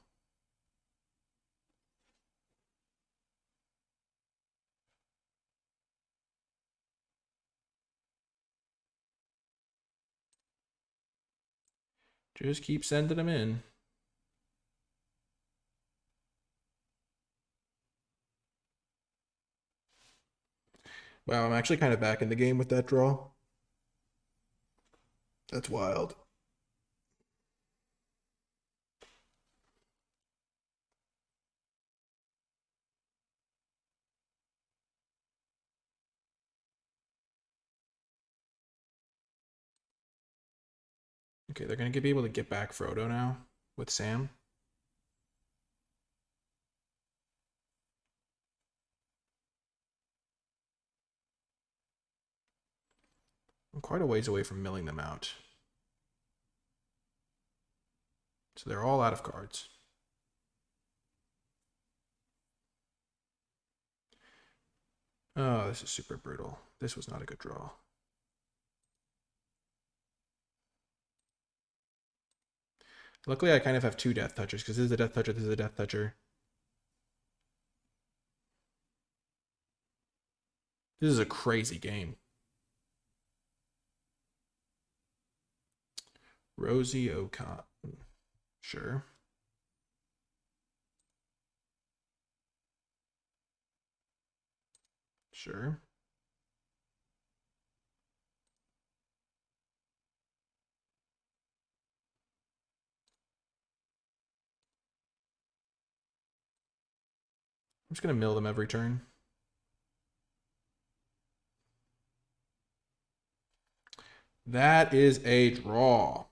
Just keep sending them in. Wow, I'm actually kind of back in the game with that draw. That's wild. Okay, they're going to be able to get back Frodo now with Sam. I'm quite a ways away from milling them out. So they're all out of cards. Oh, this is super brutal. This was not a good draw. Luckily, I kind of have 2 Death Touchers, because this is a Death Toucher, this is a Death Toucher. This is a crazy game. Rosie O'Con. Sure. Sure. I'm just going to mill them every turn. That is a draw.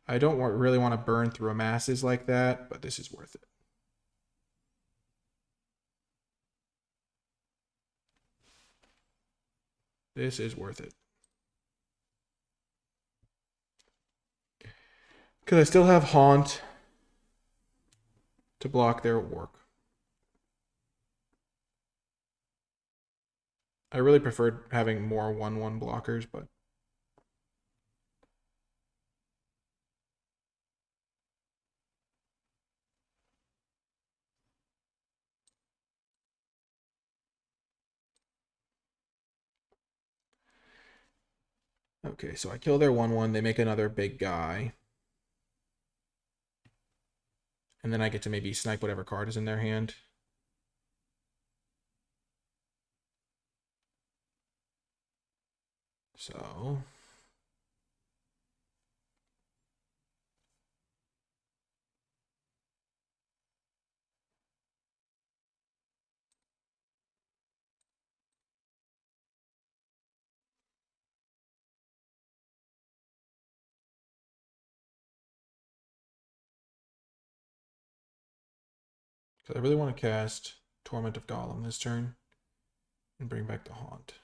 I don't really want to burn through a masses like that, but this is worth it. This is worth it. Because I still have Haunt to block their work. I really preferred having more 1/1 blockers, but okay, so I kill their 1/1, they make another big guy. And then I get to maybe snipe whatever card is in their hand. So Because I really want to cast Torment of Golem this turn and bring back the Haunt.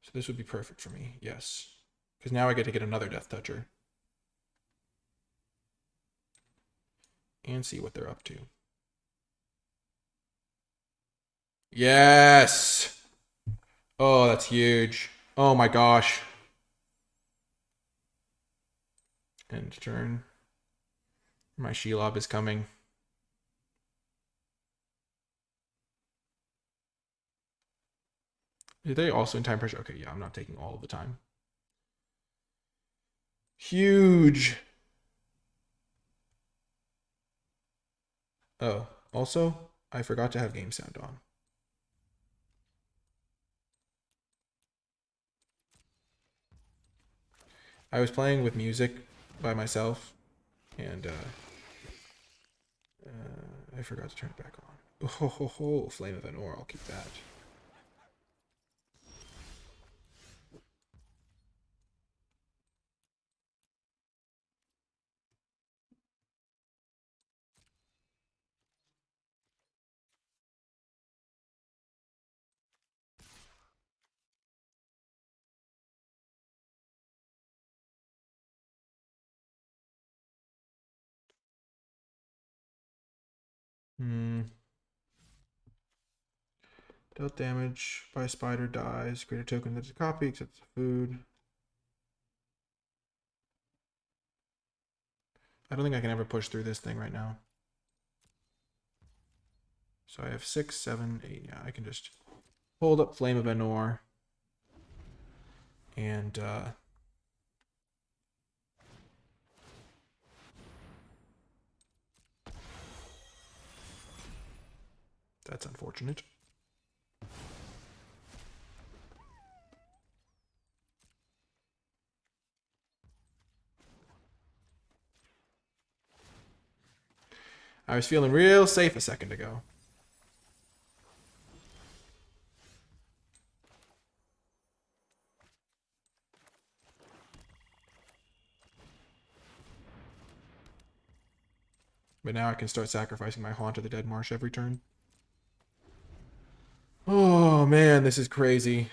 So this would be perfect for me, yes. Because now I get to get another Death Toucher. And see what they're up to. Yes! Oh, that's huge. Oh my gosh. End turn. My Shelob is coming. Are they also in time pressure? Okay, yeah, I'm not taking all of the time. Huge. Oh, also, I forgot to have game sound on. I was playing with music by myself, and I forgot to turn it back on. Oh, Flame of Anor, I'll keep that. Dealt damage by a spider dies. Create a token that's a copy, except it's food. I don't think I can ever push through this thing right now. So I have 6, 7, 8. Yeah, I can just hold up Flame of Anor. And that's unfortunate. I was feeling real safe a second ago. But now I can start sacrificing my Haunt to the Dead Marsh every turn. Oh man, this is crazy.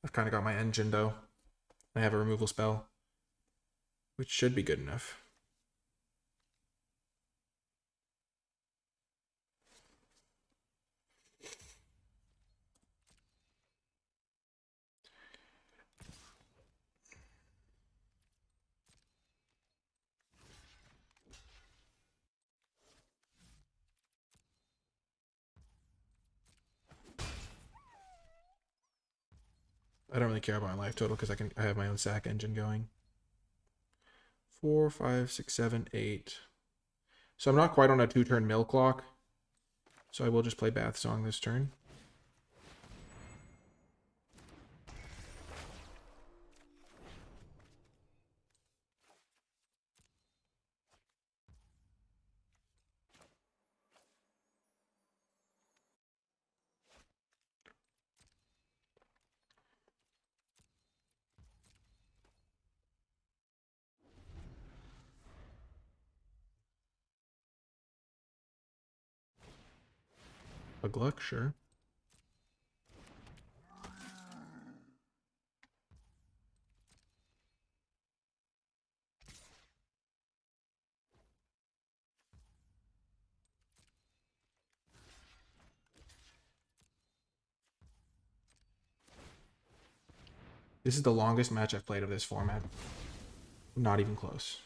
I've kind of got my engine though. I have a removal spell, which should be good enough. I don't really care about my life total because I have my own sack engine going. 4, 5, 6, 7, 8. So I'm not quite on a 2-turn mill clock. So I will just play Bath Song this turn. A Gluck, sure. This is the longest match I've played of this format. Not even close.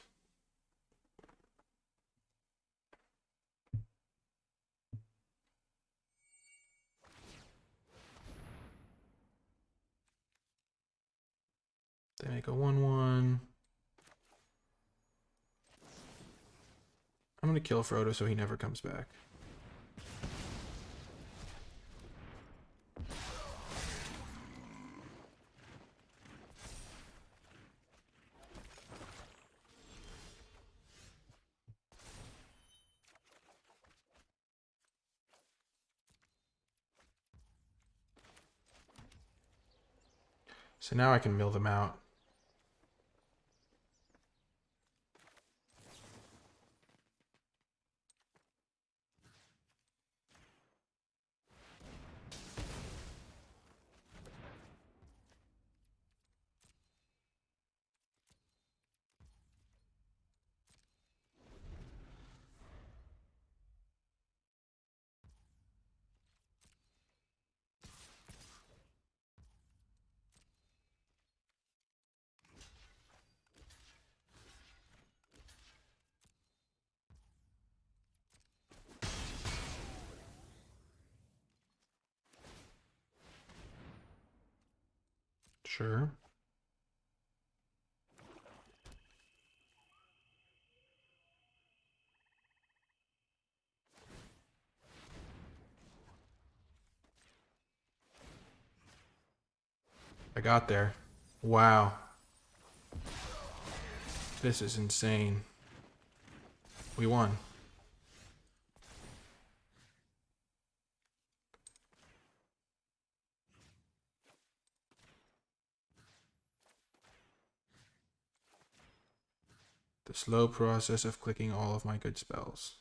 They make a 1/1. I'm going to kill Frodo so he never comes back. So now I can mill them out. Sure. I got there. Wow. This is insane. We won. The slow process of clicking all of my good spells.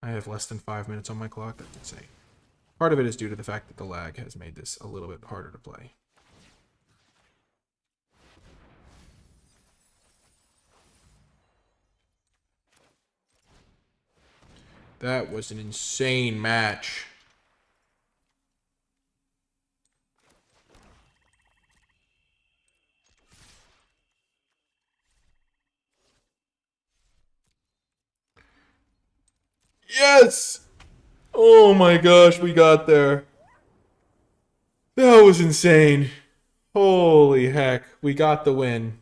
I have less than 5 minutes on my clock. That's insane. Part of it is due to the fact that the lag has made this a little bit harder to play. That was an insane match. Yes! Oh my gosh, we got there. That was insane. Holy heck, we got the win.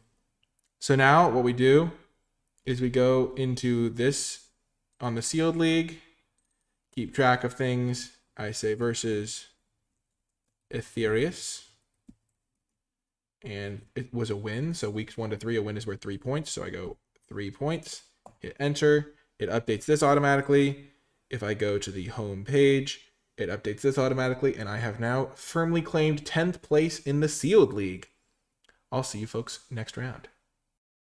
So now what we do is we go into this on the sealed league, keep track of things. I say versus Ethereus. And it was a win. So weeks 1 to 3, a win is worth 3 points. So I go 3 points, hit enter. It updates this automatically. If I go to the home page, it updates this automatically. And I have now firmly claimed 10th place in the sealed league. I'll see you folks next round.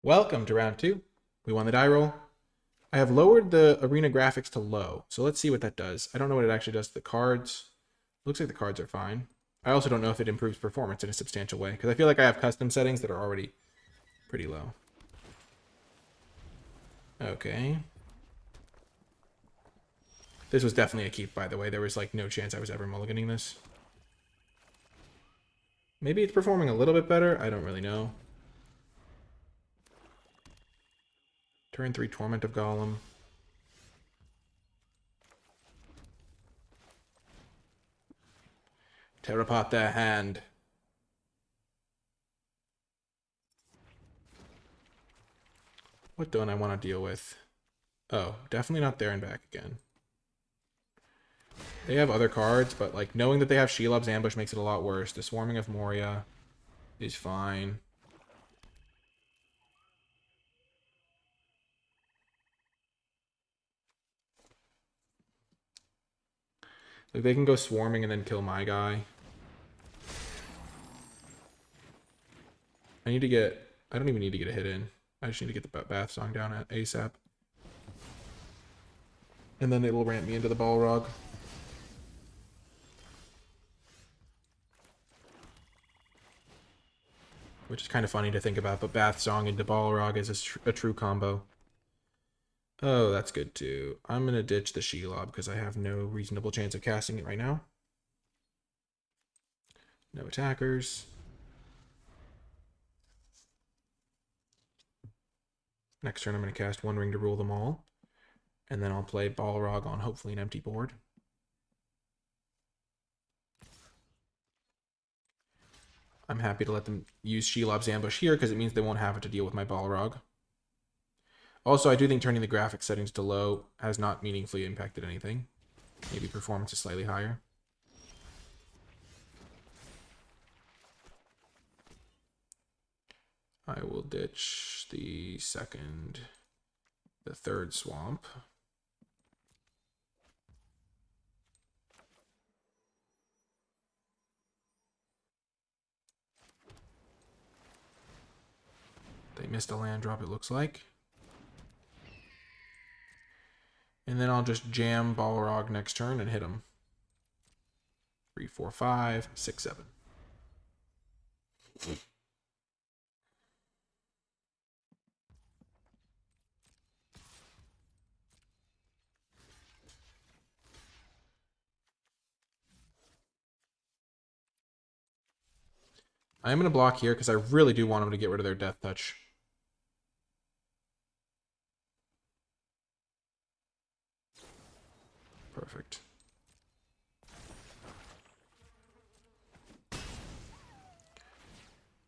Welcome to round 2. We won the die roll. I have lowered the arena graphics to low. So let's see what that does. I don't know what it actually does to the cards. Looks like the cards are fine. I also don't know if it improves performance in a substantial way, because I feel like I have custom settings that are already pretty low. Okay. This was definitely a keep, by the way. There was like no chance I was ever mulliganing this. Maybe it's performing a little bit better. I don't really know. Turn 3 Torment of Golem. Tear apart their hand. What don't I want to deal with? Oh, definitely not there and back again. They have other cards, but like knowing that they have Shelob's Ambush makes it a lot worse. The Swarming of Moria is fine. Like they can go swarming and then kill my guy. I don't even need to get a hit in. I just need to get the Bath Song down at ASAP. And then it'll ramp me into the Balrog. Which is kind of funny to think about, but Bath Song into Balrog is a true combo. Oh, that's good too. I'm going to ditch the Shelob because I have no reasonable chance of casting it right now. No attackers. Next turn I'm going to cast One Ring to rule them all. And then I'll play Balrog on hopefully an empty board. I'm happy to let them use Shelob's Ambush here because it means they won't have it to deal with my Balrog. Also, I do think turning the graphics settings to low has not meaningfully impacted anything. Maybe performance is slightly higher. I will ditch the third swamp. They missed a land drop, it looks like. And then I'll just jam Balrog next turn and hit him. 3, 4, 5, 6, 7. I am going to block here because I really do want them to get rid of their Death Touch. Perfect.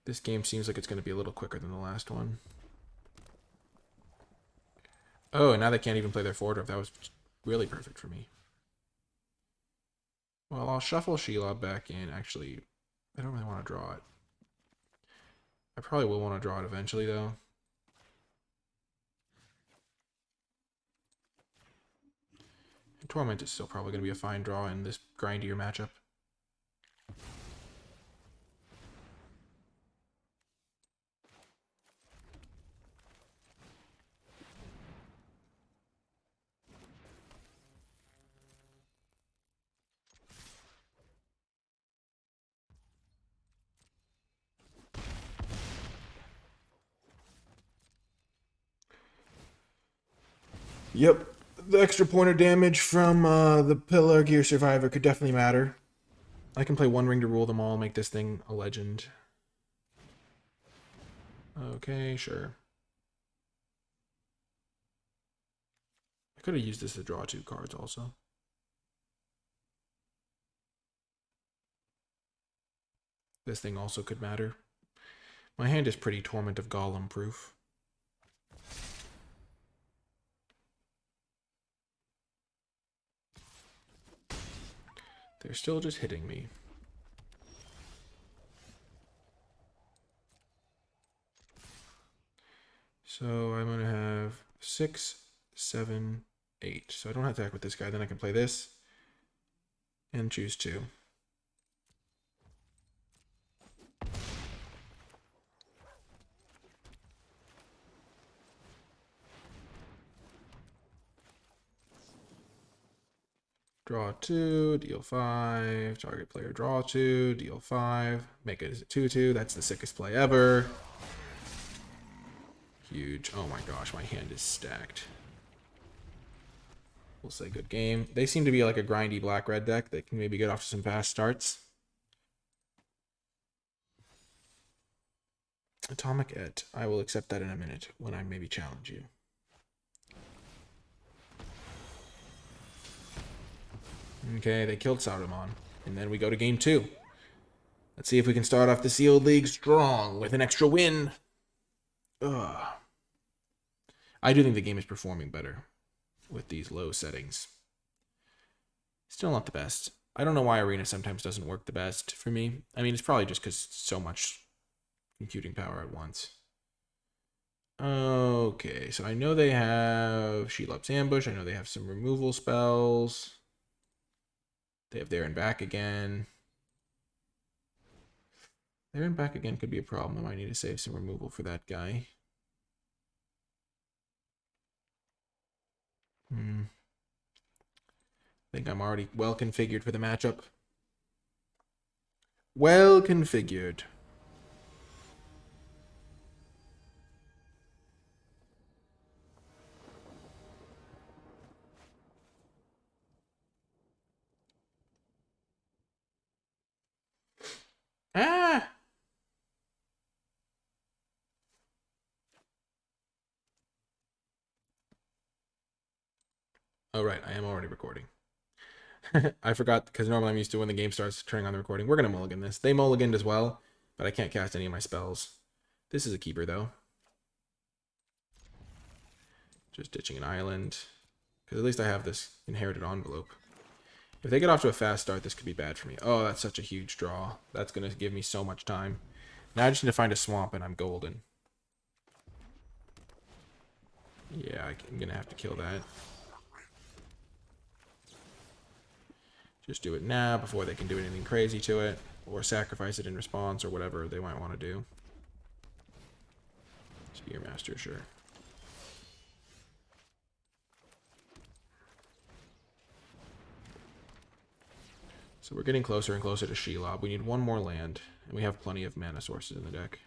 This game seems like it's going to be a little quicker than the last one. Oh, and now they can't even play their 4-drop. That was really perfect for me. Well, I'll shuffle Shelob back in. Actually, I don't really want to draw it. I probably will want to draw it eventually, though. And Torment is still probably going to be a fine draw in this grindier matchup. Yep, the extra point of damage from the Pillar Gear Survivor could definitely matter. I can play One Ring to rule them all, make this thing a legend. Okay, sure. I could have used this to draw 2 cards also. This thing also could matter. My hand is pretty Torment of Golem proof. They're still just hitting me. So I'm going to have 6, 7, 8. So I don't have to act with this guy. Then I can play this and choose 2. Draw 2, deal 5, target player draw 2, deal 5, make it a 2-2. That's the sickest play ever. Huge. Oh my gosh, my hand is stacked. We'll say good game. They seem to be like a grindy black-red deck that can maybe get off to some fast starts. Atomic Et. I will accept that in a minute when I maybe challenge you. Okay, they killed Saruman. And then we go to game 2. Let's see if we can start off the Sealed League strong with an extra win. Ugh. I do think the game is performing better with these low settings. Still not the best. I don't know why Arena sometimes doesn't work the best for me. I mean, it's probably just because so much computing power at once. Okay, so I know they have Shelob's Ambush. I know they have some removal spells. They have there and back again. There and back again could be a problem. I might need to save some removal for that guy. I think I'm already well configured for the matchup. Well configured. Ah! Oh, right. I am already recording. I forgot, because normally I'm used to when the game starts turning on the recording. We're going to mulligan this. They mulliganed as well, but I can't cast any of my spells. This is a keeper, though. Just ditching an island. Because at least I have this inherited envelope. If they get off to a fast start, this could be bad for me. Oh, that's such a huge draw. That's going to give me so much time. Now I just need to find a swamp, and I'm golden. Yeah, I'm gonna have to kill that. Just do it now before they can do anything crazy to it, or sacrifice it in response, or whatever they might want to do. Spear Master, sure. So we're getting closer and closer to Shelob. We need one more land, and we have plenty of mana sources in the deck.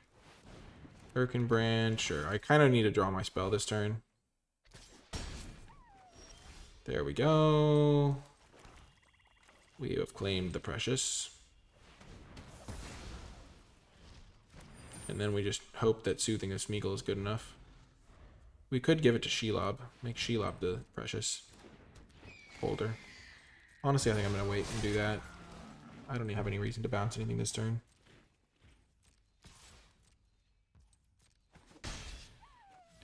Birkenbrand, sure. I kind of need to draw my spell this turn. There we go. We have claimed the Precious. And then we just hope that Soothing of Smeagol is good enough. We could give it to Shelob. Make Shelob the Precious holder. Honestly, I think I'm going to wait and do that. I don't have any reason to bounce anything this turn.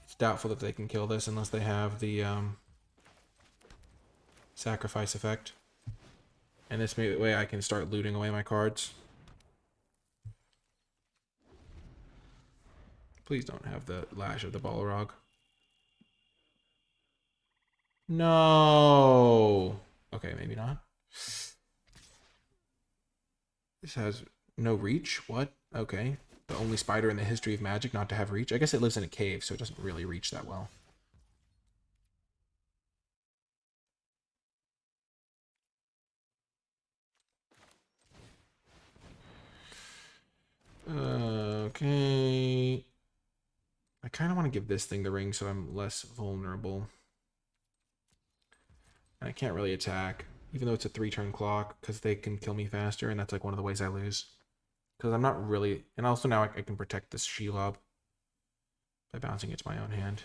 It's doubtful that they can kill this unless they have the sacrifice effect. And this way I can start looting away my cards. Please don't have the Lash of the Balrog. No! Okay, maybe not. This has no reach? What? Okay. The only spider in the history of Magic not to have reach? I guess it lives in a cave, so it doesn't really reach that well. Okay. I kind of want to give this thing the ring so I'm less vulnerable. And I can't really attack, even though it's a 3-turn clock, because they can kill me faster, and that's like one of the ways I lose. Because I'm not really... And also now I can protect this Shelob by bouncing it to my own hand.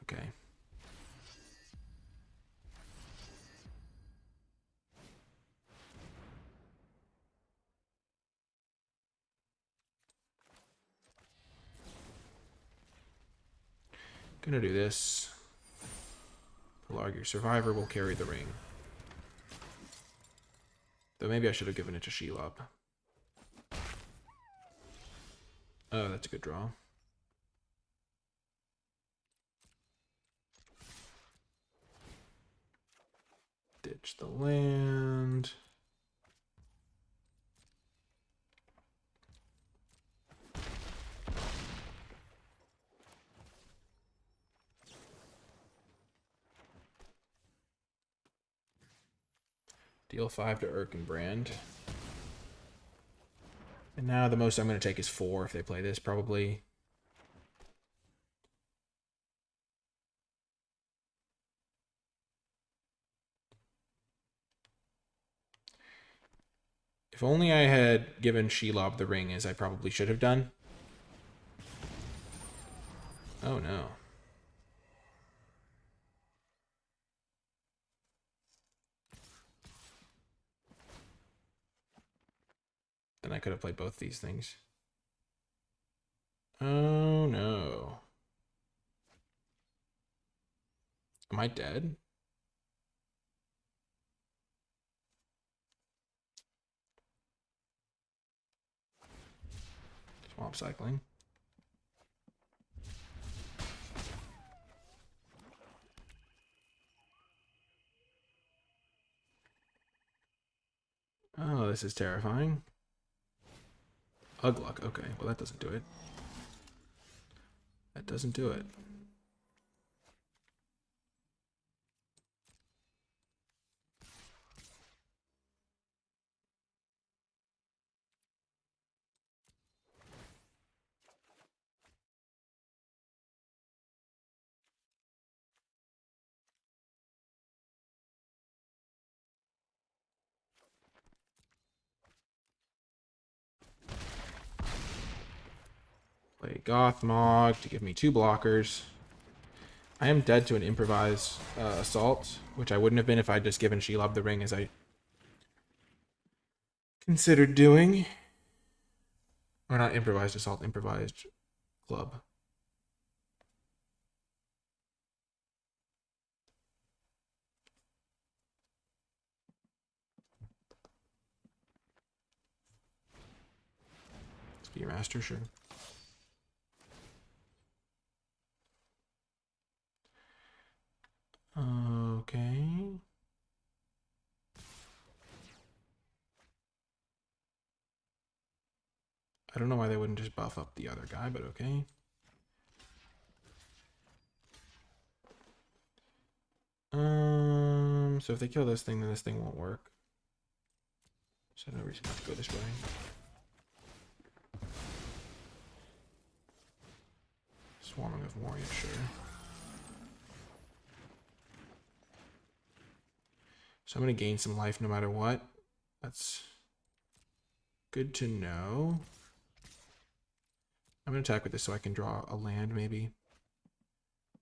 Okay. Gonna do this. Pelargir Survivor will carry the ring. Though maybe I should have given it to Shelob. Oh, that's a good draw. Ditch the land. Deal 5 to Birkenbrand. And now the most I'm going to take is 4 if they play this, probably. If only I had given Shelob the ring, as I probably should have done. Oh no. Then I could have played both these things. Oh no. Am I dead? Swamp cycling. Oh, this is terrifying. Ugluck. Okay, well that doesn't do it. That doesn't do it. Play Gothmog to give me 2 blockers. I am dead to an improvised assault, which I wouldn't have been if I'd just given Shelob the ring as I considered doing. Or not improvised assault, improvised club. Spear Master, sure. I don't know why they wouldn't just buff up the other guy, but okay. So if they kill this thing, then this thing won't work. So no reason not to go this way. Swarming of warriors, sure. So I'm going to gain some life no matter what. That's good to know. I'm going to attack with this so I can draw a land, maybe.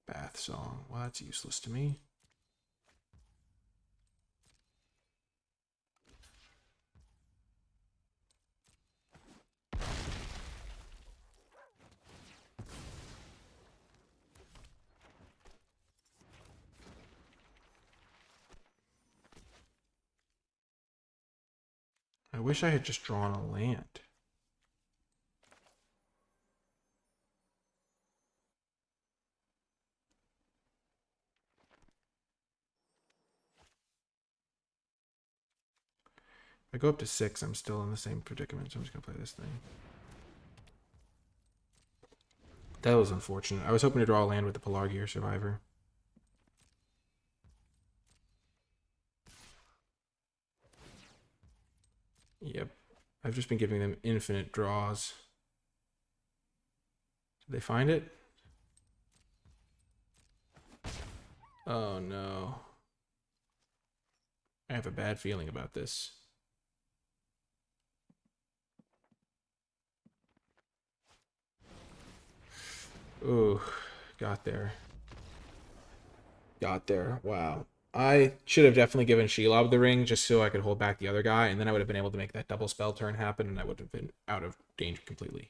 Bath Song. Well, that's useless to me. I wish I had just drawn a land. If I go up to 6, I'm still in the same predicament, so I'm just going to play this thing. That was unfortunate. I was hoping to draw a land with the Pelargir Survivor. Yep. I've just been giving them infinite draws. Did they find it? Oh no. I have a bad feeling about this. Ooh, got there. Got there. Wow. I should have definitely given Shelob the ring just so I could hold back the other guy, and then I would have been able to make that double spell turn happen, and I would have been out of danger completely.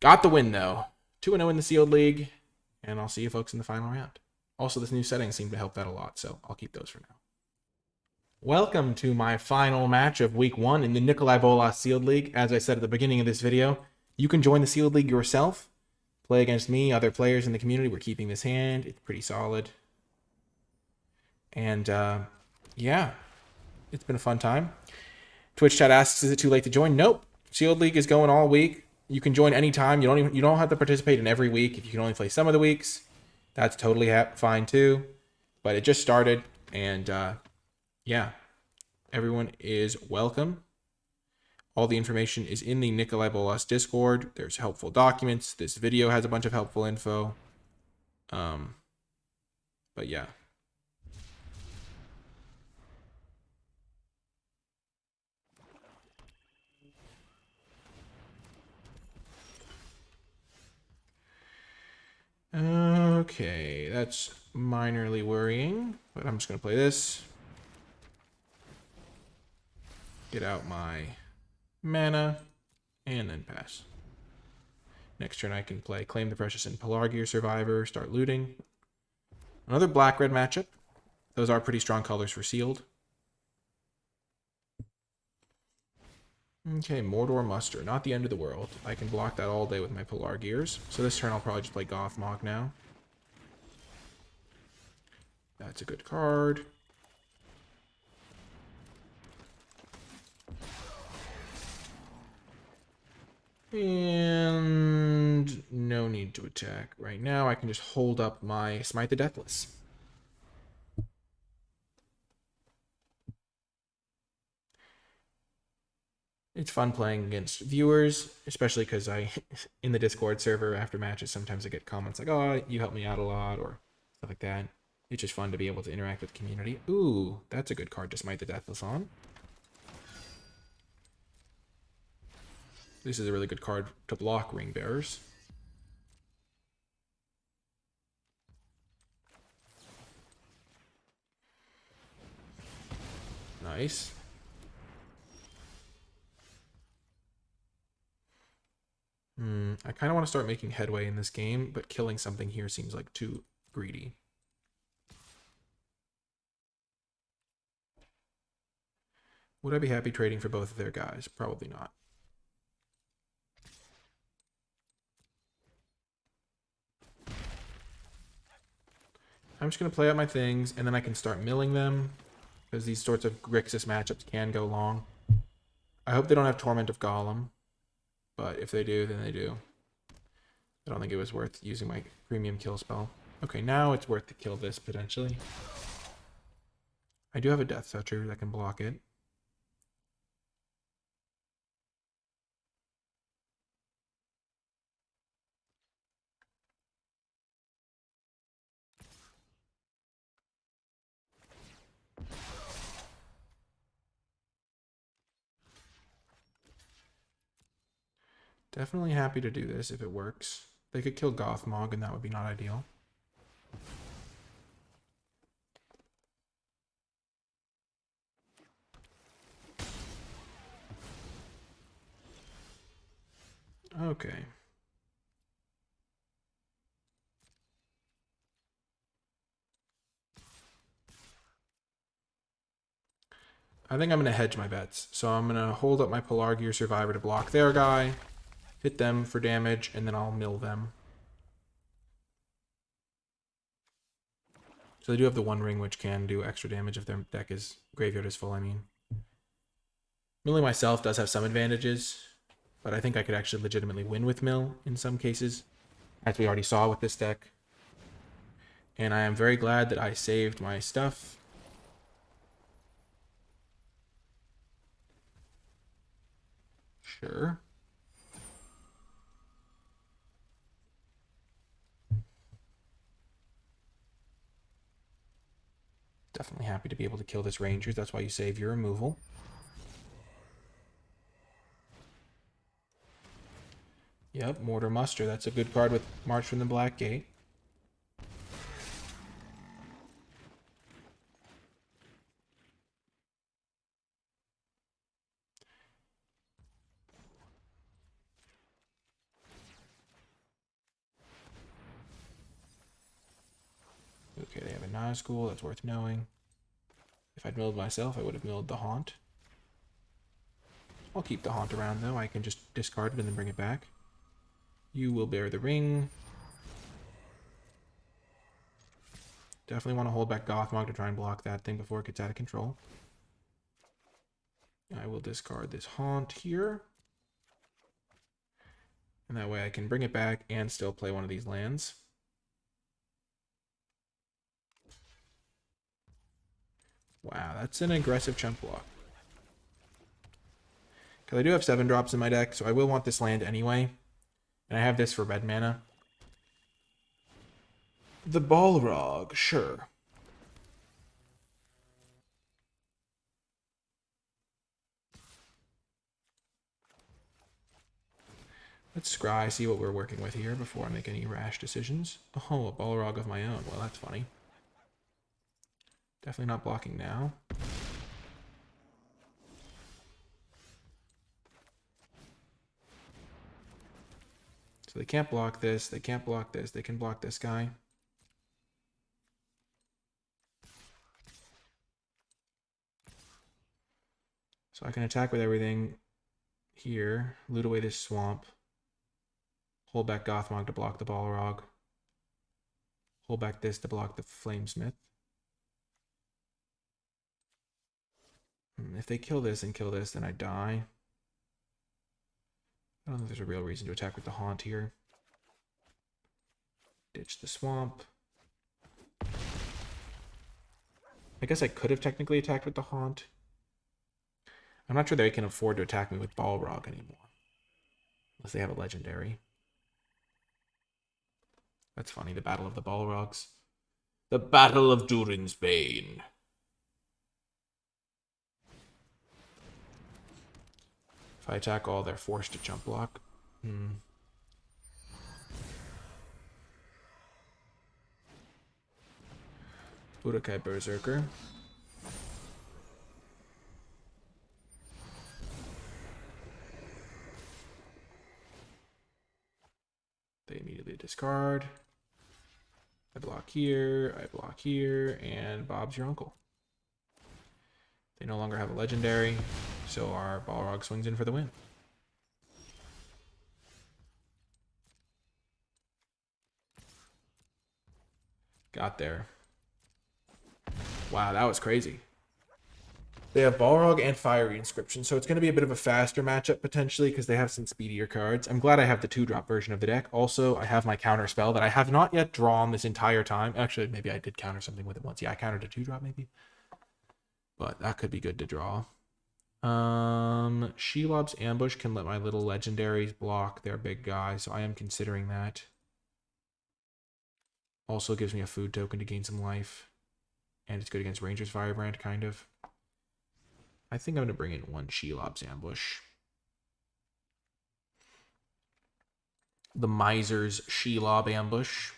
Got the win, though. 2-0 in the Sealed League, and I'll see you folks in the final round. Also, this new setting seemed to help that a lot, so I'll keep those for now. Welcome to my final match of Week 1 in the NicolaiBolas Sealed League. As I said at the beginning of this video, you can join the Sealed League yourself. Play against me, other players in the community. We're keeping this hand. It's pretty solid. And, yeah, it's been a fun time. Twitch chat asks, is it too late to join? Nope. Sealed League is going all week. You can join anytime. You don't have to participate in every week. If you can only play some of the weeks, that's totally fine too. But it just started, and yeah, everyone is welcome. All the information is in the NicolaiBolas Discord. There's helpful documents. This video has a bunch of helpful info. But yeah. Okay, that's minorly worrying, but I'm just going to play this. Get out my mana, and then pass. Next turn I can play Claim the Precious and Pelargir Survivor, start looting. Another black-red matchup. Those are pretty strong colors for Sealed. Okay, Mordor Muster. Not the end of the world. I can block that all day with my Pelargirs. So this turn I'll probably just play Gothmog now. That's a good card. And no need to attack. Right now I can just hold up my Smite the Deathless. It's fun playing against viewers, especially because in the Discord server after matches, sometimes I get comments like, oh, you helped me out a lot, or stuff like that. It's just fun to be able to interact with the community. Ooh, that's a good card to Smite the Deathless on. This is a really good card to block Ring Bearers. Nice. I kind of want to start making headway in this game, but killing something here seems like too greedy. Would I be happy trading for both of their guys? Probably not. I'm just going to play out my things, and then I can start milling them, because these sorts of Grixis matchups can go long. I hope they don't have Torment of Golem. But if they do, then they do. I don't think it was worth using my premium kill spell. Okay, now it's worth to kill this, potentially. I do have a Death Toucher that can block it. Definitely happy to do this if it works. They could kill Gothmog, and that would be not ideal. Okay. I think I'm going to hedge my bets. So I'm going to hold up my Pelargir Survivor to block their guy, hit them for damage, and then I'll mill them. So they do have the One Ring, which can do extra damage if their deck is graveyard is full, I mean. Milling myself does have some advantages, but I think I could actually legitimately win with mill in some cases, as we already saw with this deck. And I am very glad that I saved my stuff. Sure. Definitely happy to be able to kill this Rangers. That's why you save your removal. Yep, Mortar Muster. That's a good card with March from the Black Gate. Okay, they have a Nazgul. That's worth knowing. If I'd milled myself, I would have milled the Haunt. I'll keep the Haunt around, though. I can just discard it and then bring it back. You will bear the ring. Definitely want to hold back Gothmog to try and block that thing before it gets out of control. I will discard this Haunt here. And that way I can bring it back and still play one of these lands. Wow, that's an aggressive chunk block. Because I do have 7 drops in my deck, so I will want this land anyway. And I have this for red mana. The Balrog, sure. Let's scry, see what we're working with here before I make any rash decisions. Oh, a Balrog of my own. Well, that's funny. Definitely not blocking now. So they can't block this. They can't block this. They can block this guy. So I can attack with everything here. Loot away this swamp. Hold back Gothmog to block the Balrog. Hold back this to block the Flamesmith. If they kill this and kill this, then I die. I don't think there's a real reason to attack with the Haunt here. Ditch the swamp. I guess I could have technically attacked with the Haunt. I'm not sure they can afford to attack me with Balrog anymore. Unless they have a legendary. That's funny, the Battle of the Balrogs. The Battle of Durin's Bane. If I attack all, they're forced to jump block. Budokai Berserker. They immediately discard. I block here, and Bob's your uncle. They no longer have a legendary, so our Balrog swings in for the win. Got there. Wow, that was crazy. They have Balrog and Fiery Inscription, so it's going to be a bit of a faster matchup potentially because they have some speedier cards. I'm glad I have the 2-drop version of the deck. Also, I have my counter spell that I have not yet drawn this entire time. Actually, maybe I did counter something with it once. Yeah, I countered a 2-drop maybe. But that could be good to draw. Shelob's Ambush can let my little legendaries block their big guy, so I am considering that. Also gives me a food token to gain some life. And it's good against Ranger's Firebrand, kind of. I think I'm going to bring in one Shelob's Ambush. The Miser's Shelob Ambush.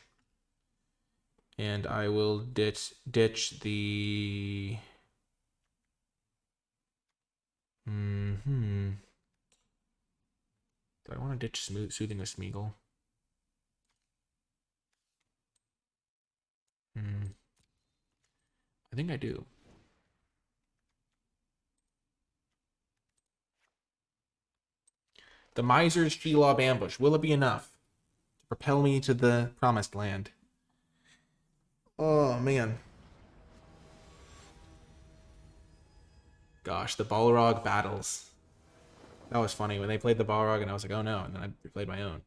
And I will ditch the... Do I want to ditch Soothing a Smeagol? I think I do. The Miser's Shelob Ambush. Will it be enough to propel me to the promised land? Oh, man. Gosh, the Balrog battles. That was funny when they played the Balrog and I was like, oh no, and then I played my own.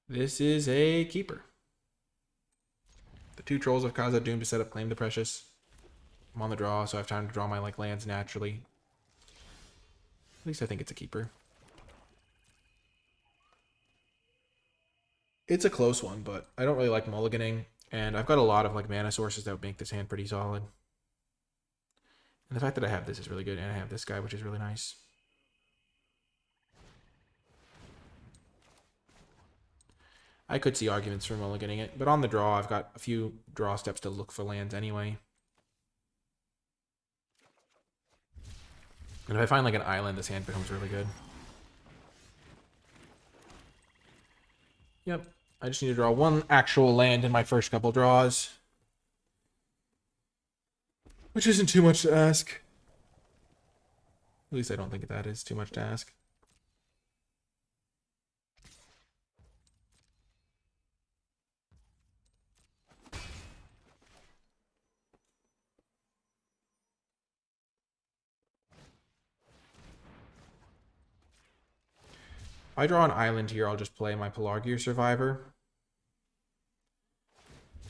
This is a keeper. The 2 Trolls of Khazad Doom to set up Claim the Precious. I'm on the draw, so I have time to draw my lands naturally. At least I think it's a keeper. It's a close one, but I don't really like mulliganing. And I've got a lot of mana sources that would make this hand pretty solid. And the fact that I have this is really good, and I have this guy, which is really nice. I could see arguments for mulliganing it, but on the draw, I've got a few draw steps to look for lands anyway. And if I find like an island, this hand becomes really good. Yep. I just need to draw one actual land in my first couple draws. Which isn't too much to ask. At least I don't think that is too much to ask. If I draw an island here, I'll just play my Pelargir Survivor.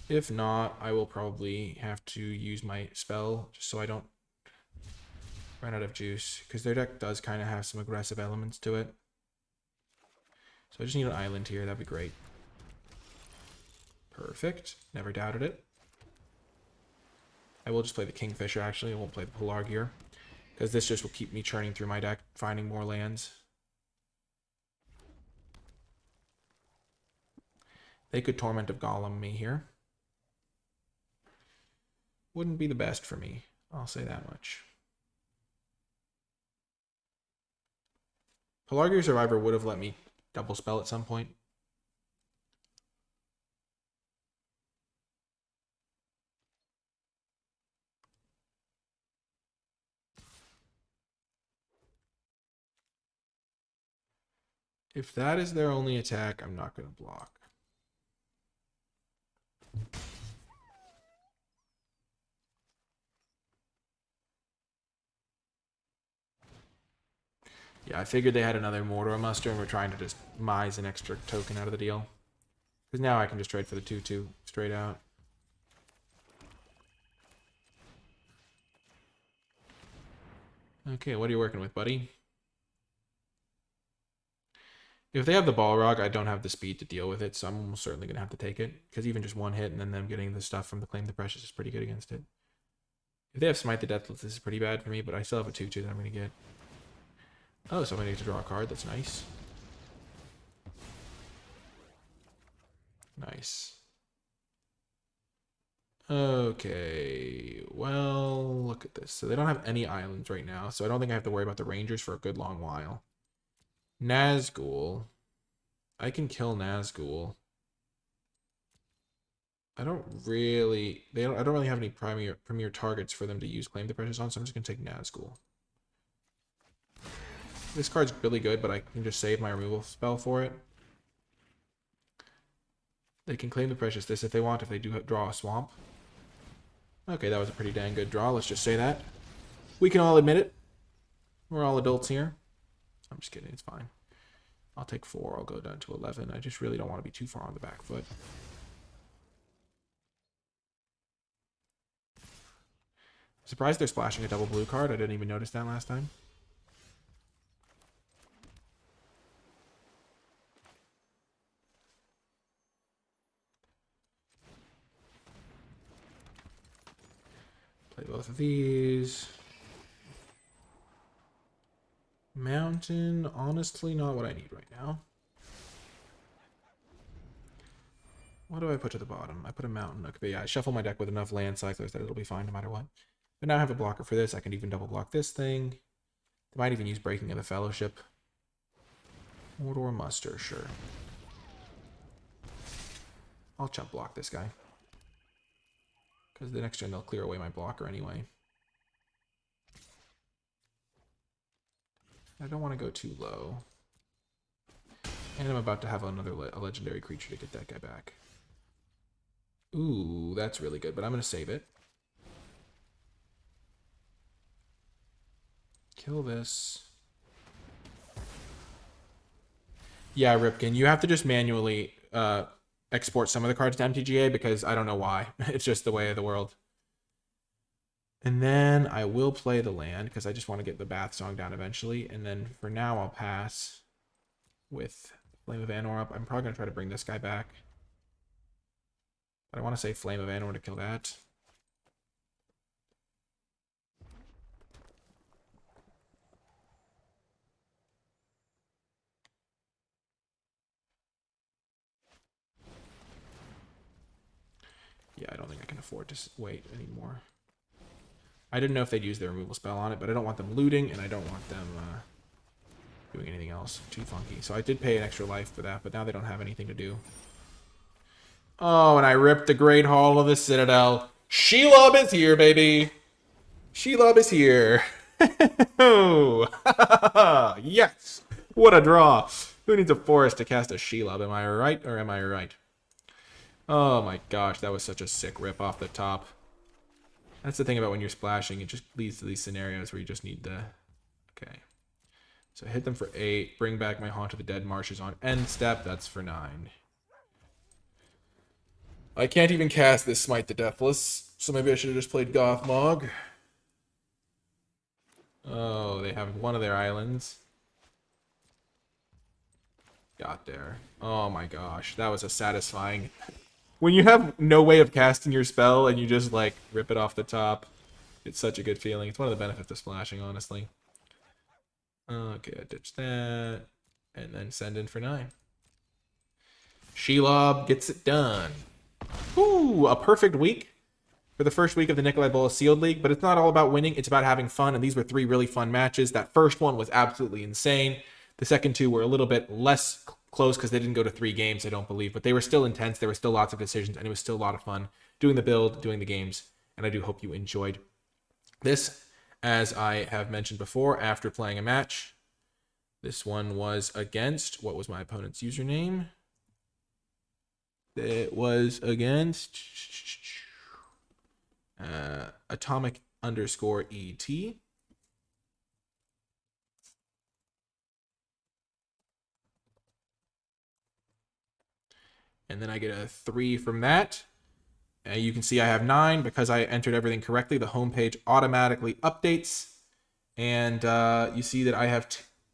If not, I will probably have to use my spell just so I don't run out of juice, because their deck does kind of have some aggressive elements to it. So I just need an island here. That'd be great. Perfect. Never doubted it. I will just play the Kingfisher, actually. I won't play the Pelargir, because this just will keep me churning through my deck, finding more lands. They could Torment of Golem me here. Wouldn't be the best for me, I'll say that much. Pelargir Survivor would have let me double spell at some point. If that is their only attack, I'm not going to block. Yeah, I figured they had another Mordor muster and we're trying to just mise an extra token out of the deal. Because now I can just trade for the 2/2 straight out. Okay, what are you working with, buddy? If they have the Balrog, I don't have the speed to deal with it, so I'm almost certainly going to have to take it. Because even just one hit and then them getting the stuff from the Claim the Precious is pretty good against it. If they have Smite the Deathless, this is pretty bad for me, but I still have a 2/2 that I'm going to get. Oh, so I'm going to get to draw a card. That's nice. Nice. Okay, well, look at this. So they don't have any islands right now, so I don't think I have to worry about the Rangers for a good long while. Nazgul. I can kill Nazgul. I don't really have any premier targets for them to use Claim the Precious on, so I'm just gonna take Nazgul. This card's really good, but I can just save my removal spell for it. They can claim the precious this if they want, if they do draw a swamp. Okay, that was a pretty dang good draw. Let's just say that. We can all admit it. We're all adults here. I'm just kidding. It's fine. I'll take 4. I'll go down to 11. I just really don't want to be too far on the back foot. Surprised they're splashing a double blue card. I didn't even notice that last time. Play both of these. Mountain, honestly not what I need right now. What do I put to the bottom? I put a mountain. Okay, but yeah, I shuffle my deck with enough land cyclers that it'll be fine no matter what. But now I have a blocker for this. I can even double block this thing. They might even use Breaking of the Fellowship. Mordor Muster, sure. I'll chump block this guy. Because the next turn they'll clear away my blocker anyway. I don't want to go too low. And I'm about to have another a legendary creature to get that guy back. Ooh, that's really good, but I'm going to save it. Kill this. Yeah, Ripken, you have to just manually export some of the cards to MTGA because I don't know why. It's just the way of the world. And then I will play the land because I just want to get the Bath Song down eventually. And then for now, I'll pass with Flame of Anor up. I'm probably going to try to bring this guy back. But I want to say Flame of Anor to kill that. Yeah, I don't think I can afford to wait anymore. I didn't know if they'd use their removal spell on it, but I don't want them looting, and I don't want them doing anything else too funky. So I did pay an extra life for that, but now they don't have anything to do. Oh, and I ripped the Great Hall of the Citadel. Shelob is here, baby. Shelob is here. Oh, yes. What a draw. Who needs a forest to cast a Shelob? Am I right or am I right? Oh my gosh, that was such a sick rip off the top. That's the thing about when you're splashing. It just leads to these scenarios where you just need the... Okay. So hit them for 8. Bring back my Haunt of the Dead Marshes on end step. That's for 9. I can't even cast this Smite the Deathless, so maybe I should have just played Gothmog. Oh, they have one of their islands. Got there. Oh my gosh, that was a satisfying... When you have no way of casting your spell and you just, like, rip it off the top, it's such a good feeling. It's one of the benefits of splashing, honestly. Okay, I ditch that. And then send in for 9. Shelob gets it done. Ooh, a perfect week for the first week of the NicolaiBolas Sealed League, but it's not all about winning. It's about having fun, and these were 3 really fun matches. That first one was absolutely insane. The second 2 were a little bit less close because they didn't go to 3 games, I don't believe, but they were still intense. There were still lots of decisions, and it was still a lot of fun doing the build, doing the games, and I do hope you enjoyed this. As I have mentioned before, after playing a match, this one was against, what was my opponent's username? It was against atomic_ET. And then I get a 3 from that. You can see I have 9 because I entered everything correctly. The homepage automatically updates. And you see that I have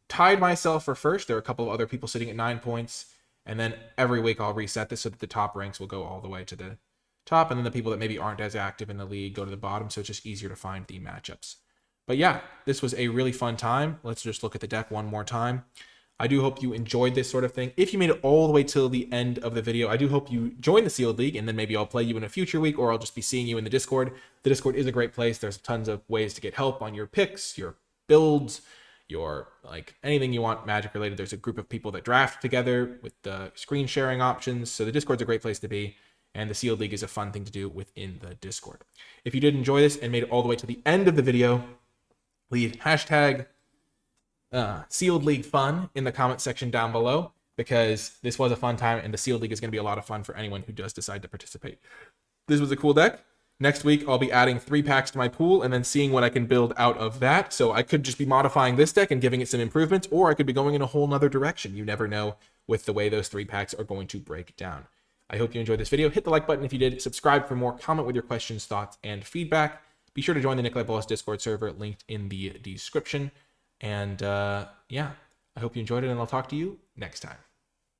tied myself for first. There are a couple of other people sitting at 9 points. And then every week I'll reset this so that the top ranks will go all the way to the top. And then the people that maybe aren't as active in the league go to the bottom. So it's just easier to find the matchups. But yeah, this was a really fun time. Let's just look at the deck one more time. I do hope you enjoyed this sort of thing. If you made it all the way till the end of the video, I do hope you join the Sealed League, and then maybe I'll play you in a future week, or I'll just be seeing you in the Discord. The Discord is a great place. There's tons of ways to get help on your picks, your builds, your, like, anything you want Magic related. There's a group of people that draft together with the screen sharing options. So the Discord's a great place to be, and the Sealed League is a fun thing to do within the Discord. If you did enjoy this and made it all the way to the end of the video, leave hashtag Sealed League Fun in the comment section down below. because this was a fun time, and the Sealed League is going to be a lot of fun for anyone who does decide to participate. This was a cool deck. Next week, I'll be adding 3 packs to my pool and then seeing what I can build out of that. So I could just be modifying this deck and giving it some improvements, or I could be going in a whole nother direction. You never know with the way those 3 packs are going to break down. I hope you enjoyed this video. Hit the like button if you did. Subscribe for more. Comment with your questions, thoughts, and feedback. Be sure to join the NicolaiBolas Discord server linked in the description. And yeah, I hope you enjoyed it, and I'll talk to you next time.